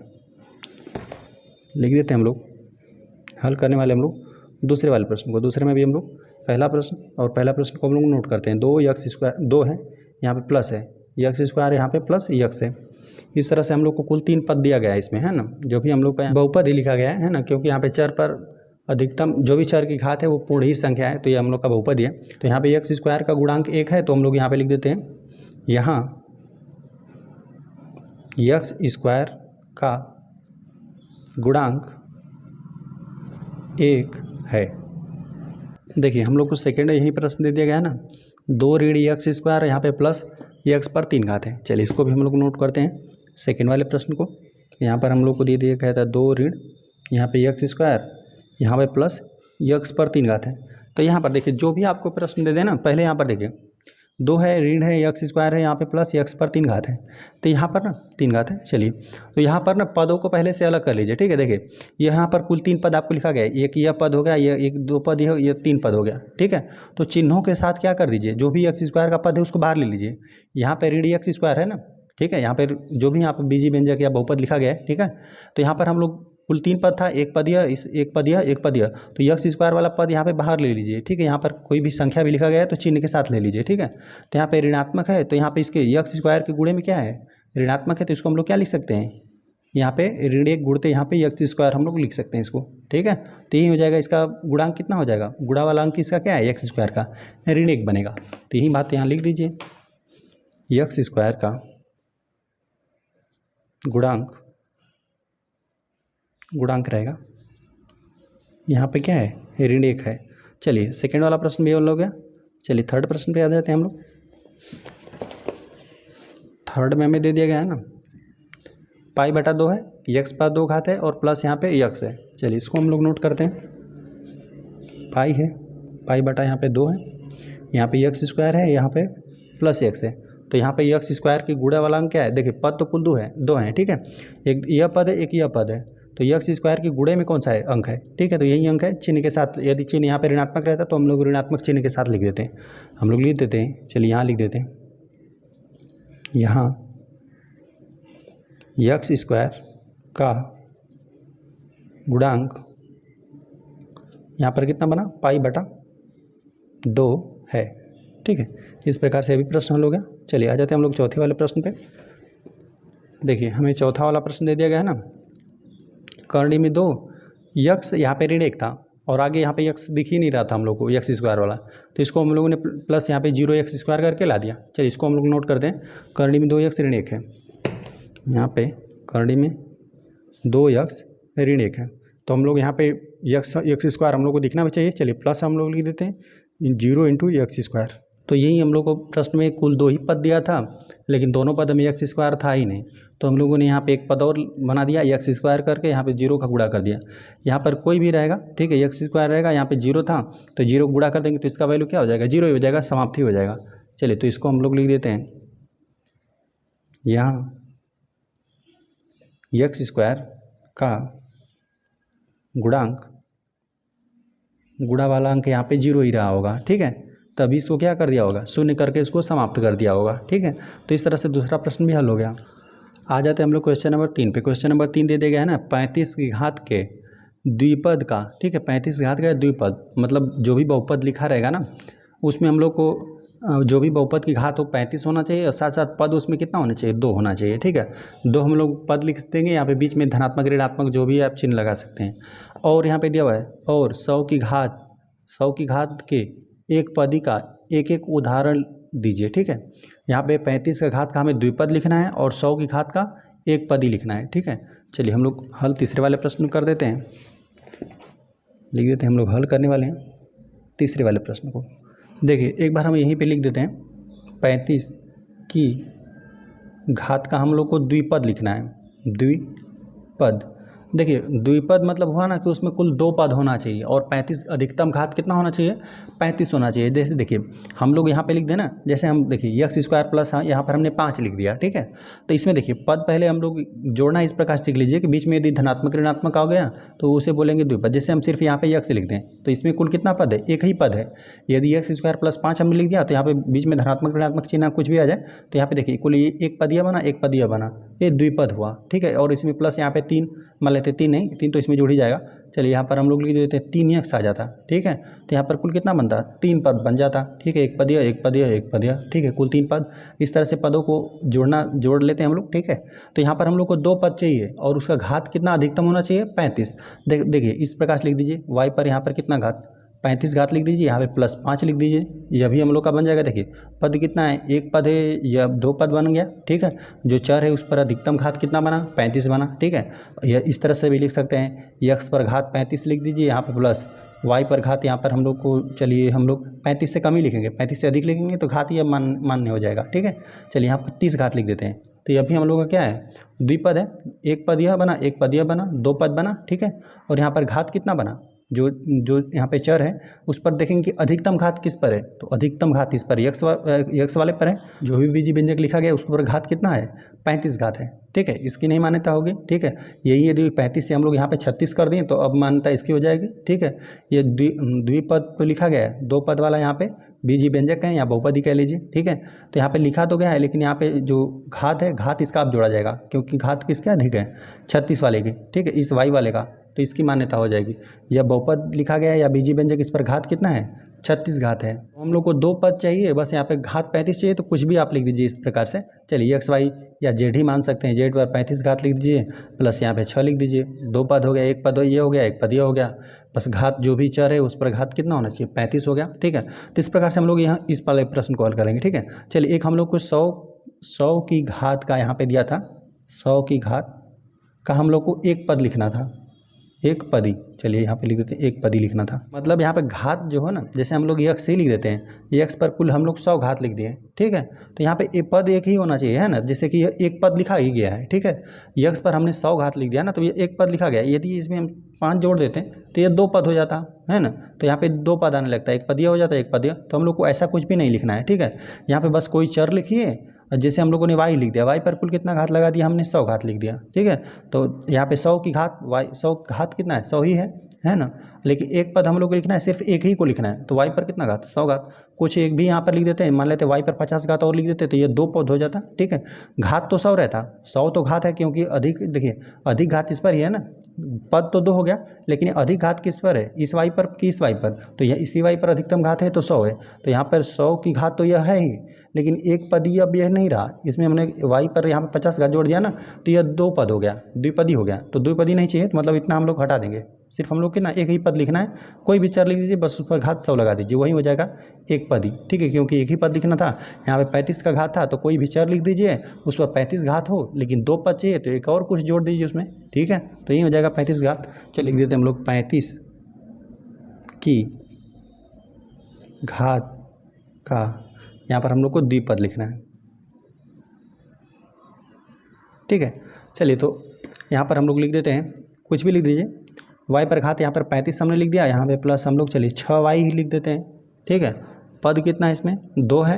लिख देते हैं हम लोग, हल करने वाले हम लोग दूसरे वाले प्रश्न को, दूसरे में भी हम लोग पहला प्रश्न और पहला प्रश्न को हम लोग नोट करते हैं। 2 यक्स स्क्वायर 2 है, यहाँ पे प्लस है, यक्स स्क्वायर यहाँ पे प्लस यक्स है। इस तरह से हम लोग को कुल 3 पद दिया गया है इसमें, है ना, जो भी हम लोग का बहुपद ही लिखा गया है ना, क्योंकि यहाँ पे चर पर अधिकतम जो भी चर की घात है वो पूर्ण ही संख्या है, तो ये हम लोग का बहुपद ही है। तो यहाँ पे यक्स स्क्वायर का गुणांक 1 है, तो हम लोग यहाँ पे लिख देते हैं, यहाँ यक्स स्क्वायर का गुणांक 1 है। देखिए हम लोग को सेकेंड यही प्रश्न दे दिया गया है ना, 2 ऋण यक्स स्क्वायर, यहाँ पे प्लस यक्स पर 3 घात है। चलिए इसको भी हम लोग नोट करते हैं सेकेंड वाले प्रश्न को। यहाँ पर हम लोग को दे दिया गया था 2 ऋण, यहाँ पे यक्स स्क्वायर, यहाँ पे प्लस यक्स पर 3 घात है। तो यहाँ पर देखिए जो भी आपको प्रश्न दे देना, पहले यहाँ पर देखिए 2 है, ऋण है, यक्स स्क्वायर है, यहाँ पे प्लस यक्स पर 3 घात है, तो यहाँ पर ना 3 घात है। चलिए तो यहाँ पर ना पदों को पहले से अलग कर लीजिए, ठीक है। देखिए यहाँ पर कुल 3 पद आपको लिखा गया है, एक यह पद हो गया, ये 1 2 पद ये 3 पद हो गया, ठीक है। तो चिन्हों के साथ क्या कर दीजिए, जो भी यक्स स्क्वायर का पद है उसको बाहर ले लीजिए। यहाँ पर ऋण यक्स स्क्वायर है ना, ठीक है, यहाँ पर जो भी यहाँ पर बीजी व्यंजक या बहुपद लिखा गया है, ठीक है। तो यहाँ पर हम लोग कुल 3 पद था, एक पद यह, एक पद यह, एक पद यह, तो यक्स स्क्वायर वाला पद यहाँ पे बाहर ले लीजिए, ठीक है। यहाँ पर कोई भी संख्या भी लिखा गया है तो चिन्ह के साथ ले लीजिए, ठीक है। तो यहाँ पे ऋणात्मक है, तो यहाँ पे इसके यक्स स्क्वायर के गुणे में क्या है, ऋणात्मक है, तो इसको हम लोग क्या लिख सकते हैं, यहाँ पे ऋण 1 गुणते यहाँ पे यक्स स्क्वायर हम लोग लिख सकते हैं इसको, ठीक है। तो यही हो जाएगा, इसका गुणांक कितना हो जाएगा, गुणा वाला अंक इसका क्या है, यक्स स्क्वायर का ऋण 1 बनेगा। तो यही बात यहाँ लिख दीजिए, यक्स स्क्वायर का गुणांक रहेगा, यहाँ पे क्या है, ऋण 1 है। चलिए सेकेंड वाला प्रश्न भी हल हो गया। चलिए थर्ड प्रश्न पे आ जाते हैं हम लोग। थर्ड में हमें दे दिया गया है ना, पाई बटा 2 है, यक्स पर 2 घात है और प्लस यहाँ पे यक्स है। चलिए इसको हम लोग नोट करते हैं, पाई है, पाई बटा यहाँ पे 2 है, यहाँ पे यक्स स्क्वायर है, यहाँ पे प्लस यक्स है। तो यहाँ पे यक्स स्क्वायर की गुणा वाला अंक क्या है, देखिए पद तो कुल 2 हैं, ठीक है, एक यह पद है, एक यह पद है, तो यक्स स्क्वायर की गुणे में कौन सा है, अंक है, ठीक है। तो यही अंक है, चिन्ह के साथ, यदि चिन्ह यहाँ पे ऋणात्मक रहता तो हम लोग ऋणात्मक चिन्ह के साथ लिख देते हैं, हम लोग लिख देते हैं। चलिए यहाँ लिख देते हैं, यहाँ यक्स स्क्वायर का गुणांक यहाँ पर कितना बना, पाई बटा 2 है। ठीक है, इस प्रकार से अभी प्रश्न हल हो गया। चलिए आ जाते हैं हम लोग चौथे वाले प्रश्न पे। देखिए हमें चौथा वाला प्रश्न दे दिया गया है ना, करणी में 2 यक्स, यहाँ पे ऋण 1 था और आगे यहाँ पे यक्स दिख ही नहीं रहा था हम लोग को, एक्स स्क्वायर वाला, तो इसको हम लोगों ने प्लस यहाँ पे 0x² करके ला दिया। चलिए इसको हम लोग नोट करते हैं। करणी में 2x ऋण 1 है, यहाँ पे करणी में 2x ऋण 1 है, तो हम लोग यहाँ पे x² हम लोग को दिखना भी चाहिए। चलिए प्लस हम लोग लिख देते हैं 0 × x²। तो यही हम लोग को प्रश्न में कुल 2 ही पद दिया था, लेकिन दोनों पद में x² था ही नहीं, तो हम लोगों ने यहाँ पे एक पद और बना दिया x² करके, यहाँ पे 0 का गुणा कर दिया। यहाँ पर कोई भी रहेगा, ठीक है, x² रहेगा, यहाँ पे 0 था तो 0 गुणा कर देंगे तो इसका वैल्यू क्या हो जाएगा, 0 ही हो जाएगा, समाप्ति हो जाएगा। चलिए तो इसको हम लोग लिख देते हैं, यहाँ x² का गुणांक, गुणा वाला अंक यहाँ पे 0 ही रहा होगा। ठीक है, तभी इसको क्या कर दिया होगा, शून्य करके इसको समाप्त कर दिया होगा। ठीक है, तो इस तरह से दूसरा प्रश्न भी हल हो गया। आ जाते हैं हम लोग क्वेश्चन नंबर 3 पे। क्वेश्चन नंबर 3 दे दिया गया है ना, 35 की घात के द्विपद का, ठीक है, 35 की घात का द्विपद मतलब जो भी बहुपद लिखा रहेगा ना, उसमें हम लोग को जो भी बहुपद की घात हो 35 होना चाहिए और साथ साथ पद उसमें कितना होना चाहिए, 2 होना चाहिए। ठीक है, 2 हम लोग पद लिख देंगे, यहाँ पे बीच में धनात्मक ऋणात्मक जो भी आप चिन्ह लगा सकते हैं। और यहाँ पे दिया हुआ है, और 100 की घात के एक पदी का एक एक उदाहरण दीजिए। ठीक है, यहाँ पे 35 का घात का हमें द्विपद लिखना है और 100 की घात का एक पद ही लिखना है। ठीक है, चलिए हम लोग हल तीसरे वाले प्रश्न कर देते हैं, लिख देते हैं, हम लोग हल करने वाले हैं तीसरे वाले प्रश्न को। देखिए एक बार हम यहीं पे लिख देते हैं, 35 की घात का हम लोग को द्विपद लिखना है, द्विपद। देखिए द्विपद मतलब हुआ ना कि उसमें कुल 2 पद होना चाहिए और 35 अधिकतम घात कितना होना चाहिए, 35 होना चाहिए। जैसे देखिए हम लोग यहाँ पे लिख देना, जैसे हम देखिए x² प्लस यहाँ पर हमने 5 लिख दिया। ठीक है, तो इसमें देखिए पद पहले हम लोग जोड़ना इस प्रकार सीख लीजिए कि बीच में यदि धनात्मक ऋणात्मक आ गया तो उसे बोलेंगे द्विपद। जैसे हम सिर्फ यहाँ पे x लिख दें तो इसमें कुल कितना पद है, एक ही पद है। यदि x² प्लस 5 हमने लिख दिया तो यहाँ पे बीच में धनात्मक ऋणात्मक चिन्ह कुछ भी आ जाए तो यहाँ पे देखिए कुल ये एक पद बना, एक पद बना, ये द्विपद हुआ। ठीक है, और इसमें प्लस यहाँ पे 3 मान लेते, 3 नहीं 3 तो इसमें जुड़ ही जाएगा। चलिए यहाँ पर हम लोग लिख देते हैं 3x आ जाता। ठीक है, तो यहाँ पर कुल कितना बनता, 3 पद बन जाता। ठीक है, एक पद एक पद एक पद, ठीक है, कुल 3 पद। इस तरह से पदों को जोड़ लेते हैं हम लोग। ठीक है, तो यहाँ पर हम लोग को 2 पद चाहिए और उसका घात कितना अधिकतम होना चाहिए, 35। देखिए इस प्रकार से लिख दीजिए, y पर यहाँ पर कितना घात, 35 घात लिख दीजिए, यहाँ पे प्लस 5 लिख दीजिए, यह भी हम लोग का बन जाएगा। देखिए पद कितना है, एक पद है या 2 पद बन गया। ठीक है, जो चर है उस पर अधिकतम घात कितना बना, 35 बना। ठीक है, यह इस तरह से भी लिख सकते हैं, x पर घात 35 लिख दीजिए, यहाँ पर प्लस y पर घात, यहाँ पर हम लोग को, चलिए हम लोग 35 से कम ही लिखेंगे, 35 से अधिक लिखेंगे तो घात यह मान्य हो जाएगा। ठीक है, चलिए यहाँ पर 30 घात लिख देते हैं, तो यह भी हम लोग का क्या है, द्विपद है। एक पद यह बना, एक पद यह बना, 2 पद बना। ठीक है, और यहाँ पर घात कितना बना, जो यहाँ पे चर है उस पर देखेंगे कि अधिकतम घात किस पर है, तो अधिकतम घात इस पर x वाले पर है। जो भी बीजी व्यंजक लिखा गया उस पर घात कितना है, 35 घात है। ठीक है, इसकी नहीं मान्यता होगी। ठीक है, यही यदि 35 से हम लोग यहाँ पे 36 कर दें तो अब मान्यता इसकी हो जाएगी। ठीक है, ये द्विपद पर लिखा गया है, 2 पद वाला यहाँ पे बीजी व्यंजक है या बहुपदी कह लीजिए। ठीक है, तो यहाँ पे लिखा तो गया है लेकिन यहाँ पे जो घात है, घात इसका अब जोड़ा जाएगा क्योंकि घात किसके अधिक है, 36 वाले की। ठीक है, इस y वाले का, तो इसकी मान्यता हो जाएगी। यह बहुपद लिखा गया है या बीजी व्यंजक, इस पर घात कितना है, 36 घात है। हम लोग को 2 पद चाहिए, बस यहाँ पे घात 35 चाहिए, तो कुछ भी आप लिख दीजिए इस प्रकार से। चलिए x y या z ही मान सकते हैं, z पर 35 घात लिख दीजिए, प्लस यहाँ पे 6 लिख दीजिए। 2 पद हो गया, एक पद ये हो गया, एक पद ये हो गया, बस घात जो भी चर है उस पर घात कितना होना चाहिए, 35 हो गया। ठीक है, तो इस प्रकार से हम लोग यहाँ इस वाले प्रश्न को हल करेंगे। ठीक है, चलिए एक हम लोग को 100 की घात का यहाँ पे दिया था, 100 की घात का हम लोग को एक पद लिखना था, एक पदी। चलिए यहाँ पे लिख देते हैं, एक पदी लिखना था। मतलब यहाँ पे घात जो है ना, जैसे हम लोग x ही लिख देते हैं, x पर कुल हम लोग 100 घात लिख दिए। ठीक है, तो यहाँ पे एक पद एक ही होना चाहिए, है ना, जैसे कि यह एक पद लिखा ही गया है। ठीक है, x पर हमने 100 घात लिख दिया ना, तो ये एक पद लिखा गया। यदि इसमें हम 5 जोड़ देते हैं तो ये 2 पद हो जाता है ना, तो यहाँ पे 2 पद आने लगता है, एक पदिया हो जाता है, एक पदिया। तो हम लोग को ऐसा कुछ भी नहीं लिखना है। ठीक है, यहाँ पे बस कोई चर लिखिए, जैसे हम लोगों ने y लिख दिया, y पर कुल कितना घात लगा दिया, हमने 100 घात लिख दिया। ठीक है, तो यहाँ पे 100 की घात, 100 घात कितना है, 100 ही है ना, लेकिन एक पद हम लोग को लिखना है, सिर्फ एक ही को लिखना है, तो y पर कितना घात, 100 घात। कुछ एक भी यहाँ पर लिख देते हैं, मान लेते हैं y पर 50 घात और लिख देते तो ये 2 पद हो जाता। ठीक है, घात तो 100 रहता, 100 तो घात है क्योंकि अधिक, देखिए अधिक घात इस पर ही है ना, पद तो 2 हो गया, लेकिन अधिक घात किस पर है, इस y पर कि इस y पर, तो यह इसी y पर अधिकतम घात है तो 100 है, तो यहाँ पर 100 की घात तो यह है ही, लेकिन एक पद ही अब यह नहीं रहा, इसमें हमने y पर यहाँ पर 50 घात जोड़ दिया ना, तो यह 2 पद हो गया, द्विपदी हो गया, तो द्विपदी नहीं चाहिए, तो मतलब इतना हम लोग हटा देंगे, सिर्फ हम लोग के ना एक ही पद लिखना है, कोई भी चर लिख दीजिए, बस उस पर घात 100 लगा दीजिए, वही हो जाएगा एक पद ही, ठीक है, क्योंकि एक ही पद लिखना था, यहाँ पे 35 का घात था, तो कोई भी चर लिख दीजिए उस पर 35 घात हो, लेकिन 2 पद चाहिए तो एक और कुछ जोड़ दीजिए उसमें, ठीक है, तो यही हो जाएगा 35 घात। चलिए लिख देते हैं हम लोग 35 की घात का, यहाँ पर हम लोग को द्विपद लिखना है, ठीक है। चलिए तो यहाँ पर हम लोग लिख देते हैं, कुछ भी लिख दीजिए, y पर घात यहाँ पर 35 हमने लिख दिया, यहाँ पे प्लस हम लोग चलिए 6y ही लिख देते हैं, ठीक है। पद कितना है इसमें 2 है,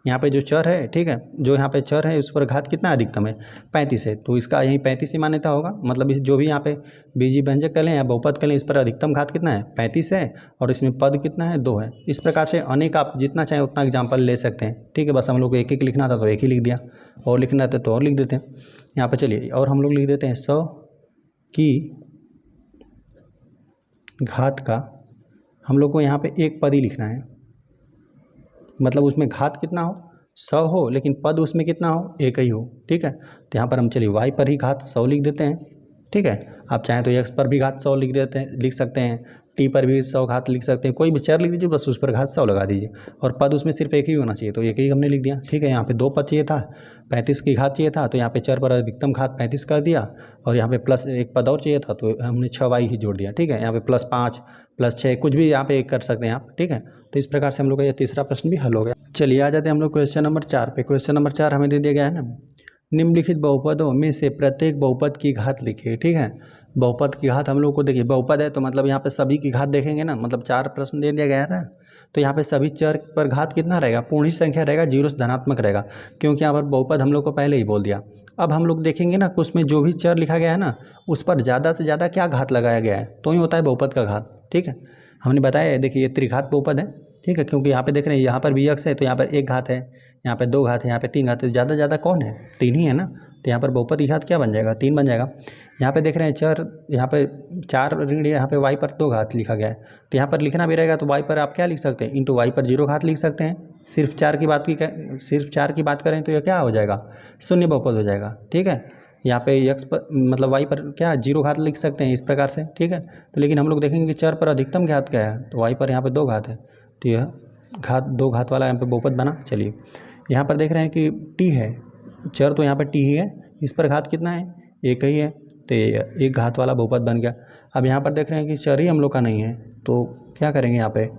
यहाँ पे जो चर है, ठीक है, जो यहाँ पे चर है उस पर घात कितना अधिकतम है 35 है, तो इसका यही 35 ही मान्यता होगा, मतलब इस जो भी यहाँ पे बीजी व्यंजक कर लें या बहुपद कर लें, इस पर अधिकतम घात कितना है 35 है, और इसमें पद कितना है 2 है। इस प्रकार से अनेक आप जितना चाहें उतना एग्जाम्पल ले सकते हैं, ठीक है, बस हम लोग को एक एक लिखना था तो एक ही लिख दिया, और लिखना था तो और लिख देते हैं यहाँ पर। चलिए और हम लोग लिख देते हैं 100 की घात का, हम लोग को यहाँ पे एक पद ही लिखना है, मतलब उसमें घात कितना हो 100 हो, लेकिन पद उसमें कितना हो एक ही हो, ठीक है। तो यहाँ पर हम चलिए y पर ही घात 100 लिख देते हैं, ठीक है। आप चाहें तो x पर भी घात 100 लिख देते हैं, लिख सकते हैं, t पर भी 100 घात लिख सकते हैं, कोई भी चर लिख दीजिए, बस उस पर घात 100 लगा दीजिए, और पद उसमें सिर्फ एक ही होना चाहिए, तो एक ही हमने लिख दिया, ठीक है। यहाँ पे 2 पद चाहिए था, 35 की घात चाहिए था, तो यहाँ पे चर पर अधिकतम घात 35 कर दिया, और यहाँ पे प्लस एक पद और चाहिए था, तो हमने 6y ही जोड़ दिया, ठीक है। यहाँ पे +5 +6 कुछ भी यहाँ पे कर सकते हैं आप, ठीक है। तो इस प्रकार से हम लोग का ये तीसरा प्रश्न भी हल हो गया। चलिए आ जाते हैं हम लोग क्वेश्चन नंबर 4 पे। क्वेश्चन नंबर 4 हमें दे दिया गया है ना, निम्नलिखित बहुपदों में से प्रत्येक बहुपद की घात लिखिए, ठीक है। बहुपद की घात हम लोग को देखिए, बहुपद है तो मतलब यहाँ पे सभी की घात देखेंगे ना, मतलब 4 प्रश्न दे दिया गया है ना, तो यहाँ पे सभी चर पर घात कितना रहेगा, पूर्ण ही संख्या रहेगा, 0 से धनात्मक रहेगा, क्योंकि यहाँ पर बहुपद हम लोग को पहले ही बोल दिया। अब हम लोग देखेंगे ना कि उसमें जो भी चर लिखा गया है ना, उस पर ज़्यादा से ज़्यादा क्या घात लगाया गया है, तो ही होता है बहुपद का घात, ठीक है। हमने बताया है, देखिए ये त्रिघात बहुपद है, ठीक है, क्योंकि यहाँ पे देख रहे हैं यहाँ पर भी x है, तो यहाँ पर 1 घात है, यहाँ पे 2 घात है, यहाँ पे 3 घात है, ज़्यादा ज़्यादा कौन है 3 ही है ना, तो यहाँ पर बहुपद की घात क्या बन जाएगा 3 बन जाएगा। यहाँ पे देख रहे हैं चर, यहाँ पे 4 ऋण, यहाँ पे y पर 2 घात लिखा गया है, तो यहाँ पर लिखना भी रहेगा, तो y पर आप क्या लिख सकते हैं, इंटू y पर 0 घात लिख सकते हैं। सिर्फ 4 की बात करें तो यह क्या हो जाएगा, शून्य बहुपद हो जाएगा, ठीक है। यहाँ पे x पर मतलब y पर क्या 0 घात लिख सकते हैं इस प्रकार से, ठीक है। तो लेकिन हम लोग देखेंगे कि चर पर अधिकतम घात क्या है, तो y पर यहाँ पे 2 घात है, तो यह घात 2 घात वाला यहाँ पे बहुपद बना। चलिए यहाँ पर देख रहे हैं कि t है, चर तो यहाँ पर t ही है, इस पर घात कितना है एक ही है, तो ये 1 घात वाला बहुपद बन गया। अब यहाँ पर देख रहे हैं कि चर ही हम लोग का नहीं है, तो क्या करेंगे यहाँ पे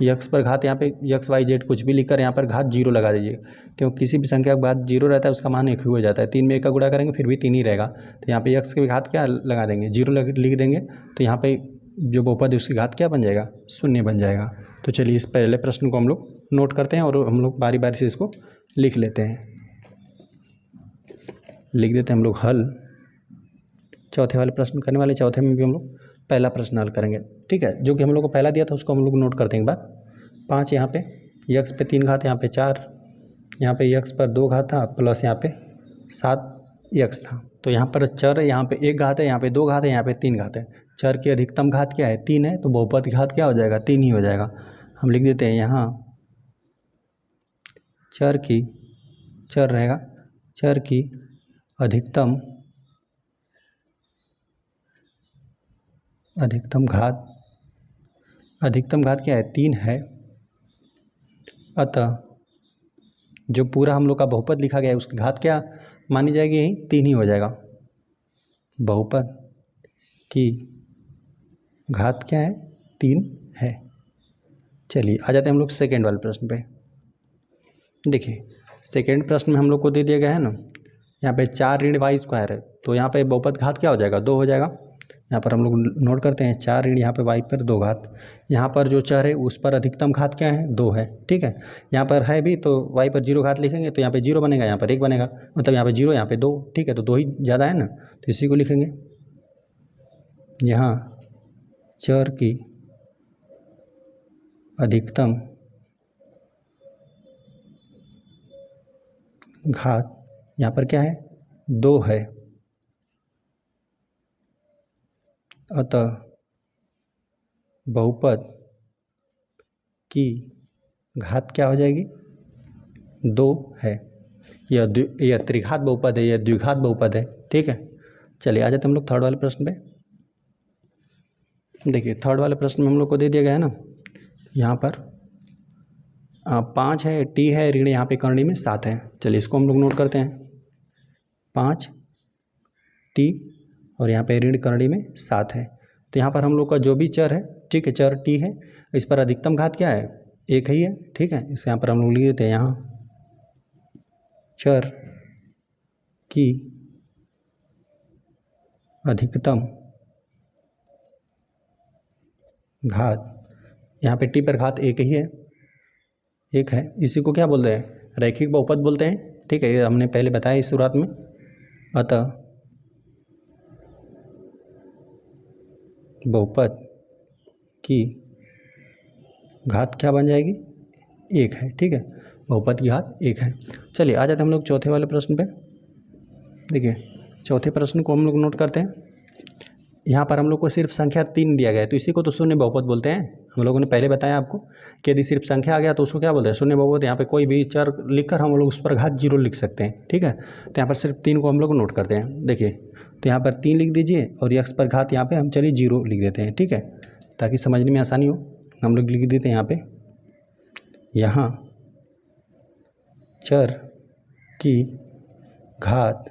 x पर घात, यहाँ पे x y z कुछ भी लिखकर यहाँ पर घात 0 लगा दीजिए, क्योंकि किसी भी संख्या का घात 0 रहता है उसका मान 1 ही हो जाता है। 3 में 1 का गुणा करेंगे फिर भी 3 ही रहेगा, तो यहाँ पे x की घात क्या लगा देंगे 0 लिख देंगे, तो यहाँ पे जो बहुपद है उसकी घात क्या बन जाएगा शून्य बन जाएगा। तो चलिए इस पहले प्रश्न को हम लोग नोट करते हैं और हम लोग बारी बारी से इसको लिख लेते हैं। लिख देते हैं हम लोग हल। चौथे वाले प्रश्न करने वाले, चौथे में भी हम लोग पहला प्रश्न हल करेंगे, ठीक है। जो कि हम लोग को पहला दिया था उसको हम लोग नोट करते हैं एक बार। 5 यहाँ पे x पे 3 घात, यहाँ पे 4, यहाँ पे x पर 2 घात था, प्लस यहाँ पे 7x था। तो यहाँ पर चर यहाँ पे 1 घात है, यहाँ पे 2 घात है, यहाँ पे 3 घात है। चर की अधिकतम घात क्या है 3 है, तो बहुपद की घात क्या हो जाएगा 3 ही हो जाएगा। हम लिख देते हैं यहाँ चर रहेगा, चर की अधिकतम घात क्या है 3 है, अतः जो पूरा हम लोग का बहुपद लिखा गया है उसकी घात क्या मानी जाएगी, यही 3 ही हो जाएगा। बहुपद की घात क्या है 3 है। चलिए आ जाते हैं हम लोग सेकेंड वाले प्रश्न पे। देखिए सेकेंड प्रश्न में हम लोग को दे दिया गया है ना, यहाँ पे 4 ऋण y स्क्वायर है, तो यहाँ पे बहुपद घात क्या हो जाएगा 2 हो जाएगा। यहाँ पर हम लोग नोट करते हैं 4 ऋण यहाँ पे y पर 2 घात, यहाँ पर जो चर है उस पर अधिकतम घात क्या है 2 है, ठीक है। यहाँ पर है भी तो y पर 0 घात लिखेंगे तो यहाँ पे 0 बनेगा, यहाँ पर 1 बनेगा, मतलब यहाँ पे 0 यहाँ पे 2, ठीक है, तो 2 ही ज़्यादा है ना, तो इसी को लिखेंगे। यहाँ चर की अधिकतम घात यहाँ पर क्या है 2 है, अतः बहुपद की घात क्या हो जाएगी? 2 है। यह त्रिघात बहुपद है, यह द्विघात बहुपद है। ठीक है, चलिए आ जाते हम लोग थर्ड वाले प्रश्न पे। देखिए थर्ड वाले प्रश्न में हम लोग को दे दिया गया है ना, यहाँ पर 5 है, टी है, ऋण यहाँ पे करणी में 7 है। चलिए इसको हम लोग नोट करते हैं। 5 टी और यहाँ पे ऋण करणी में 7 है। तो यहाँ पर हम लोग का जो भी चर है, ठीक है, चर टी है, इस पर अधिकतम घात क्या है? 1 ही है। ठीक है, इस यहाँ पर हम लोग लिख देते हैं, यहाँ चर की अधिकतम घात, यहाँ पे टी पर घात 1 ही है, 1 है। इसी को क्या बोलते हैं? रैखिक बहुपद बोलते हैं। ठीक है, ये हमने पहले बताया इस शुरुआत में। अतः बहुपद की घात क्या बन जाएगी? 1 है। ठीक है, बहुपद की घात 1 है। चलिए आ जाते हैं हम लोग चौथे वाले प्रश्न पे। देखिए चौथे प्रश्न को हम लोग नोट करते हैं। यहाँ पर हम लोग को सिर्फ संख्या 3 दिया गया है, तो इसी को तो शून्य बहुपद बोलते हैं। हम लोगों ने पहले बताया आपको कि यदि सिर्फ संख्या आ गया तो उसको क्या बोलते हैं? शून्य बहुपद। यहाँ पे कोई भी चर लिखकर हम लोग उस पर घात 0 लिख सकते हैं। ठीक है, तो यहाँ पर सिर्फ 3 को हम लोग नोट करते हैं। देखिए तो यहाँ पर 3 लिख दीजिए और यक्स पर घात यहाँ पे हम चलिए 0 लिख देते हैं। ठीक है, ताकि समझने में आसानी हो। हम लोग लिख देते हैं यहाँ पे, यहाँ चर की घात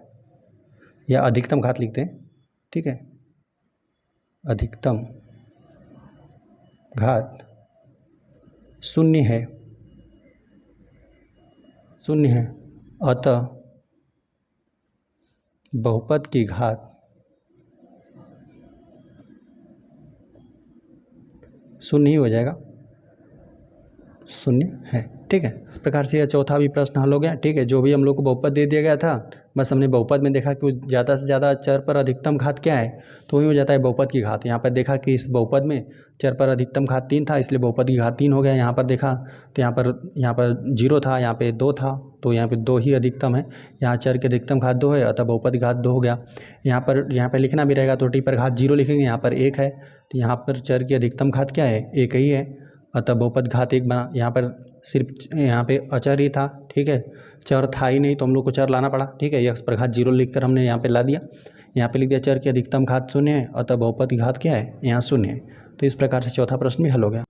या अधिकतम घात लिखते हैं। ठीक है, अधिकतम घात 0 है, 0 है। अतः बहुपद की घात 0 ही हो जाएगा, 0 है। ठीक है, इस प्रकार से यह चौथा भी प्रश्न हल हो गया। ठीक है, जो भी हम लोग को बहुपद दे दिया गया था, बस हमने बहुपद में देखा कि ज़्यादा से ज़्यादा चर पर अधिकतम घात क्या है, तो वही हो जाता है बहुपद की घात। यहाँ पर देखा कि इस बहुपद में चर पर अधिकतम घात 3 था, इसलिए बहुपद की घात 3 हो गया। यहाँ पर देखा तो यहाँ पर 0 था, यहाँ पे 2 था, तो यहाँ पे 2 ही अधिकतम है। यहाँ चर की अधिकतम घात 2 है, अतः बहुपद की घात 2 हो गया। यहाँ पर लिखना भी रहेगा तो टी पर घात 0 लिखेंगे, यहाँ पर 1 है, तो यहाँ पर चर की अधिकतम घात क्या है? 1 ही है, अतः बहुपद घात 1 बना। यहाँ पर सिर्फ यहाँ पे अचर ही था। ठीक है, चर था ही नहीं तो हम लोग को चर लाना पड़ा। ठीक है, यक्स पर घात 0 लिखकर हमने यहाँ पे ला दिया। यहाँ पे लिख दिया चर की अधिकतम घात 0 है, अतः बहुपद की घात क्या है? यहाँ 0 है। तो इस प्रकार से चौथा प्रश्न भी हल हो गया।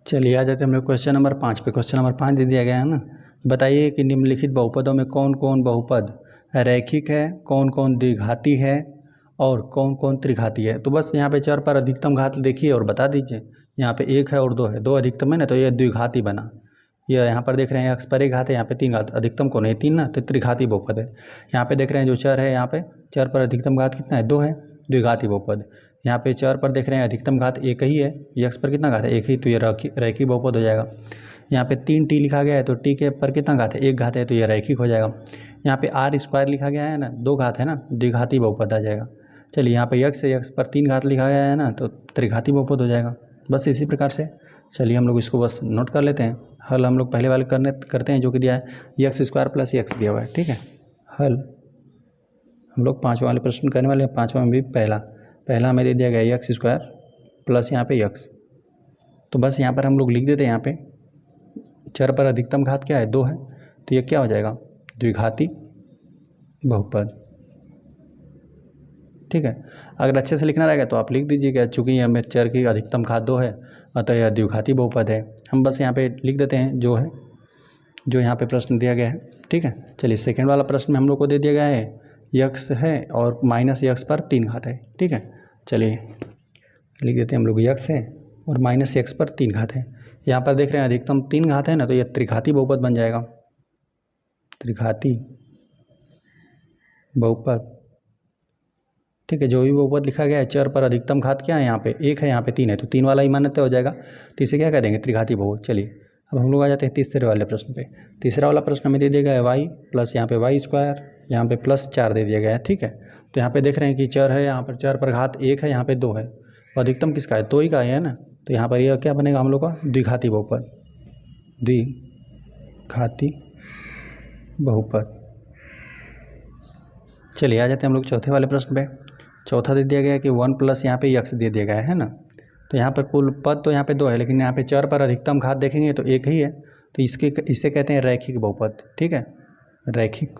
चलिए आ जाते हैं हम लोग क्वेश्चन नंबर 5 पे। क्वेश्चन नंबर 5 दे दिया गया है ना, बताइए कि निम्नलिखित बहुपदों में कौन कौन बहुपद रैखिक है, कौन कौन द्विघाती है और कौन कौन त्रिघाती है। तो बस यहाँ पे चर पर अधिकतम घात देखिए और बता दीजिए। यहाँ पे 1 है और 2 है, 2 अधिकतम है ना, तो ये द्विघाती बना। यह यहाँ पर देख रहे हैं एक्स पर 1 घात है, यहाँ पे 3 घात, अधिकतम कौन है? 3 ना, तो त्रिघाती बहुपद है। यहाँ पे देख रहे हैं जो चर है, यहाँ पे चर पर अधिकतम घात कितना है? 2 है, द्विघाती बहुपद। यहाँ पे चर पर देख रहे हैं अधिकतम घात 1 ही है, एक्स पर कितना घात है? 1 ही, तो ये रैखिक बहुपद हो जाएगा। यहाँ पे 3 टी लिखा गया है, तो टी के पर कितना घात है? 1 घात है, तो ये रैखिक हो जाएगा। यहाँ पे आर स्क्वायर लिखा गया है ना, 2 घात है ना, द्विघाती बहुपद आ जाएगा। चलिए यहाँ पे यक्स है, यक्स पर 3 घात लिखा गया है ना, तो त्रिघाती बहुपद हो जाएगा। बस इसी प्रकार से चलिए हम लोग इसको बस नोट कर लेते हैं। हल हम लोग पहले वाले करते हैं जो कि दिया है एक्स स्क्वायर प्लस एक्स दिया हुआ है। ठीक है, हल हम लोग 5 वाले प्रश्न करने वाले हैं। 5वां में भी पहला हमें दे दिया गया एक्स स्क्वायर प्लस यहाँ पे एक्स, तो बस यहाँ पर हम लोग लिख देते हैं। यहाँ पे चर पर अधिकतम घात क्या है? 2 है, तो ये क्या हो जाएगा? द्विघाती बहुपद। ठीक है, अगर अच्छे से लिखना रहेगा तो आप लिख दीजिएगा, चूँकि हमें चर की अधिकतम घात 2 है, अतः यह द्विघाती बहुपद है। हम बस यहाँ पे लिख देते हैं जो है, जो यहाँ पे प्रश्न दिया गया है। ठीक है, चलिए सेकंड वाला प्रश्न में हम लोग को दे दिया गया है यक्स है और माइनस यक्स पर 3 घात है। ठीक है, चलिए लिख देते हैं हम लोग यक्स है और माइनस एक्स पर 3 घात है। यहाँ पर देख रहे हैं अधिकतम 3 घात है ना, तो यह त्रिघाती बहुपद बन जाएगा, त्रिघाती बहुपद। ठीक है, जो भी बहुपद लिखा गया है चर पर अधिकतम घात क्या है? यहाँ पे 1 है, यहाँ पे 3 है, तो 3 वाला ही मान्यता हो जाएगा, तो इसे क्या कह देंगे? त्रिघाती बहुपद। चलिए अब हम लोग आ जाते हैं तीसरे वाले प्रश्न पे। तीसरा वाला प्रश्न हमें दे दिया गया है वाई प्लस यहाँ पे वाई स्क्वायर, यहाँ पे प्लस 4 दे दिया गया है। ठीक है, तो यहाँ पे देख रहे हैं कि चर है, यहाँ पर चर पर घात 1 है, यहाँ पे 2 है, तो अधिकतम किसका है? 2 ही का है ना, तो यहाँ पर यह क्या बनेगा हम लोग का? द्विघाती बहुपद, द्विघाती बहुपद। चलिए आ जाते हैं हम लोग चौथे वाले प्रश्न पे। चौथा दे दिया गया कि 1 प्लस यहाँ पे यक्स दे दिया गया है ना। तो यहाँ पर कुल पद तो यहाँ पे 2 है, लेकिन यहाँ पे चर पर अधिकतम घात देखेंगे तो एक ही है, तो इसे कहते हैं रैखिक बहुपद। ठीक है, रैखिक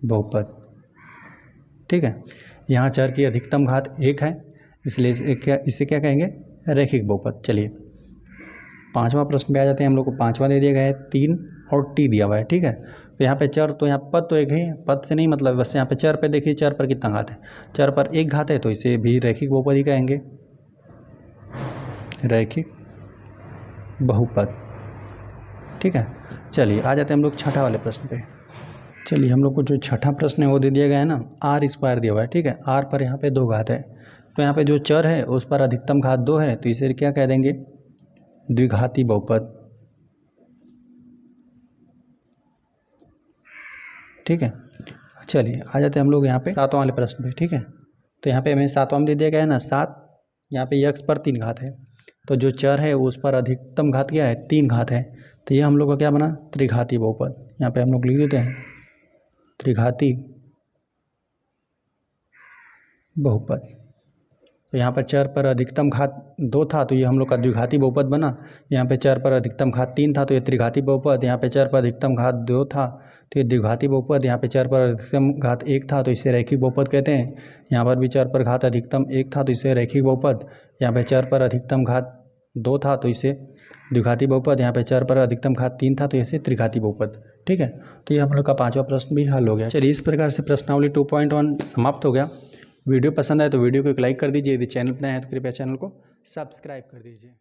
बहुपद। ठीक है, यहाँ चर की अधिकतम घात 1 है, इसलिए इसे क्या कहेंगे, रैखिक बहुपद। चलिए 5वां प्रश्न पे आ जाते हैं हम लोग को। 5वां दे दिया गया है 3 और t दिया हुआ है। ठीक है, तो यहाँ पे चर तो यहाँ पद तो एक ही है, पद से नहीं मतलब, बस यहाँ पे चर पे देखिए चर पर कितना घात है, चर पर 1 घात है, तो इसे भी रैखिक बहुपद ही कहेंगे, रैखिक बहुपद। ठीक है, चलिए आ जाते हैं हम लोग छठा वाले प्रश्न पे। चलिए हम लोग को जो छठा प्रश्न है वो दे दिया गया है ना, r² दिया हुआ है। ठीक है, r पर यहाँ पे 2 घात है, तो यहाँ पे जो चर है उस पर अधिकतम घात 2 है, तो इसे क्या कह देंगे, द्विघाती बहुपद। ठीक है, चलिए आ जाते हैं हम लोग यहाँ पे 7वां वाले प्रश्न पे। ठीक है, तो यहाँ पे हमें 7वां में दे दिया गया है ना 7, यहाँ पे यक्स पर 3 घात है, तो जो चर है उस पर अधिकतम घात क्या है, 3 घात है, तो ये हम लोग का क्या बना, त्रिघाती बहुपद। यहाँ पे हम लोग लिख देते हैं त्रिघाती बहुपद। तो यहाँ पर चर पर अधिकतम घात 2 था, तो ये हम लोग का द्विघाती बहुपद बना। यहाँ पे चर पर अधिकतम घात 3 था, तो ये त्रिघाती बहुपद। यहाँ पे चर पर अधिकतम घात 2 था, तो ये द्विघाती बहुपद। यहाँ पे चर पर अधिकतम घात 1 था, तो इसे रैखिक बहुपद कहते हैं। यहाँ पर भी चर पर घात अधिकतम 1 था, तो इसे रैखिक बहुपद। यहाँ पे चर पर अधिकतम घात 2 था, तो इसे द्विघाती बहुपद। यहाँ पे चर पर अधिकतम घात 3 था, तो इसे त्रिघाती बहुपद। ठीक है, तो ये हम लोग का 5वां प्रश्न भी हल हो गया। चलिए इस प्रकार से प्रश्नावली 2.1 समाप्त हो गया। वीडियो पसंद आए तो वीडियो को एक लाइक कर दीजिए, यदि चैनल पर नए हैं तो कृपया चैनल को सब्सक्राइब कर दीजिए।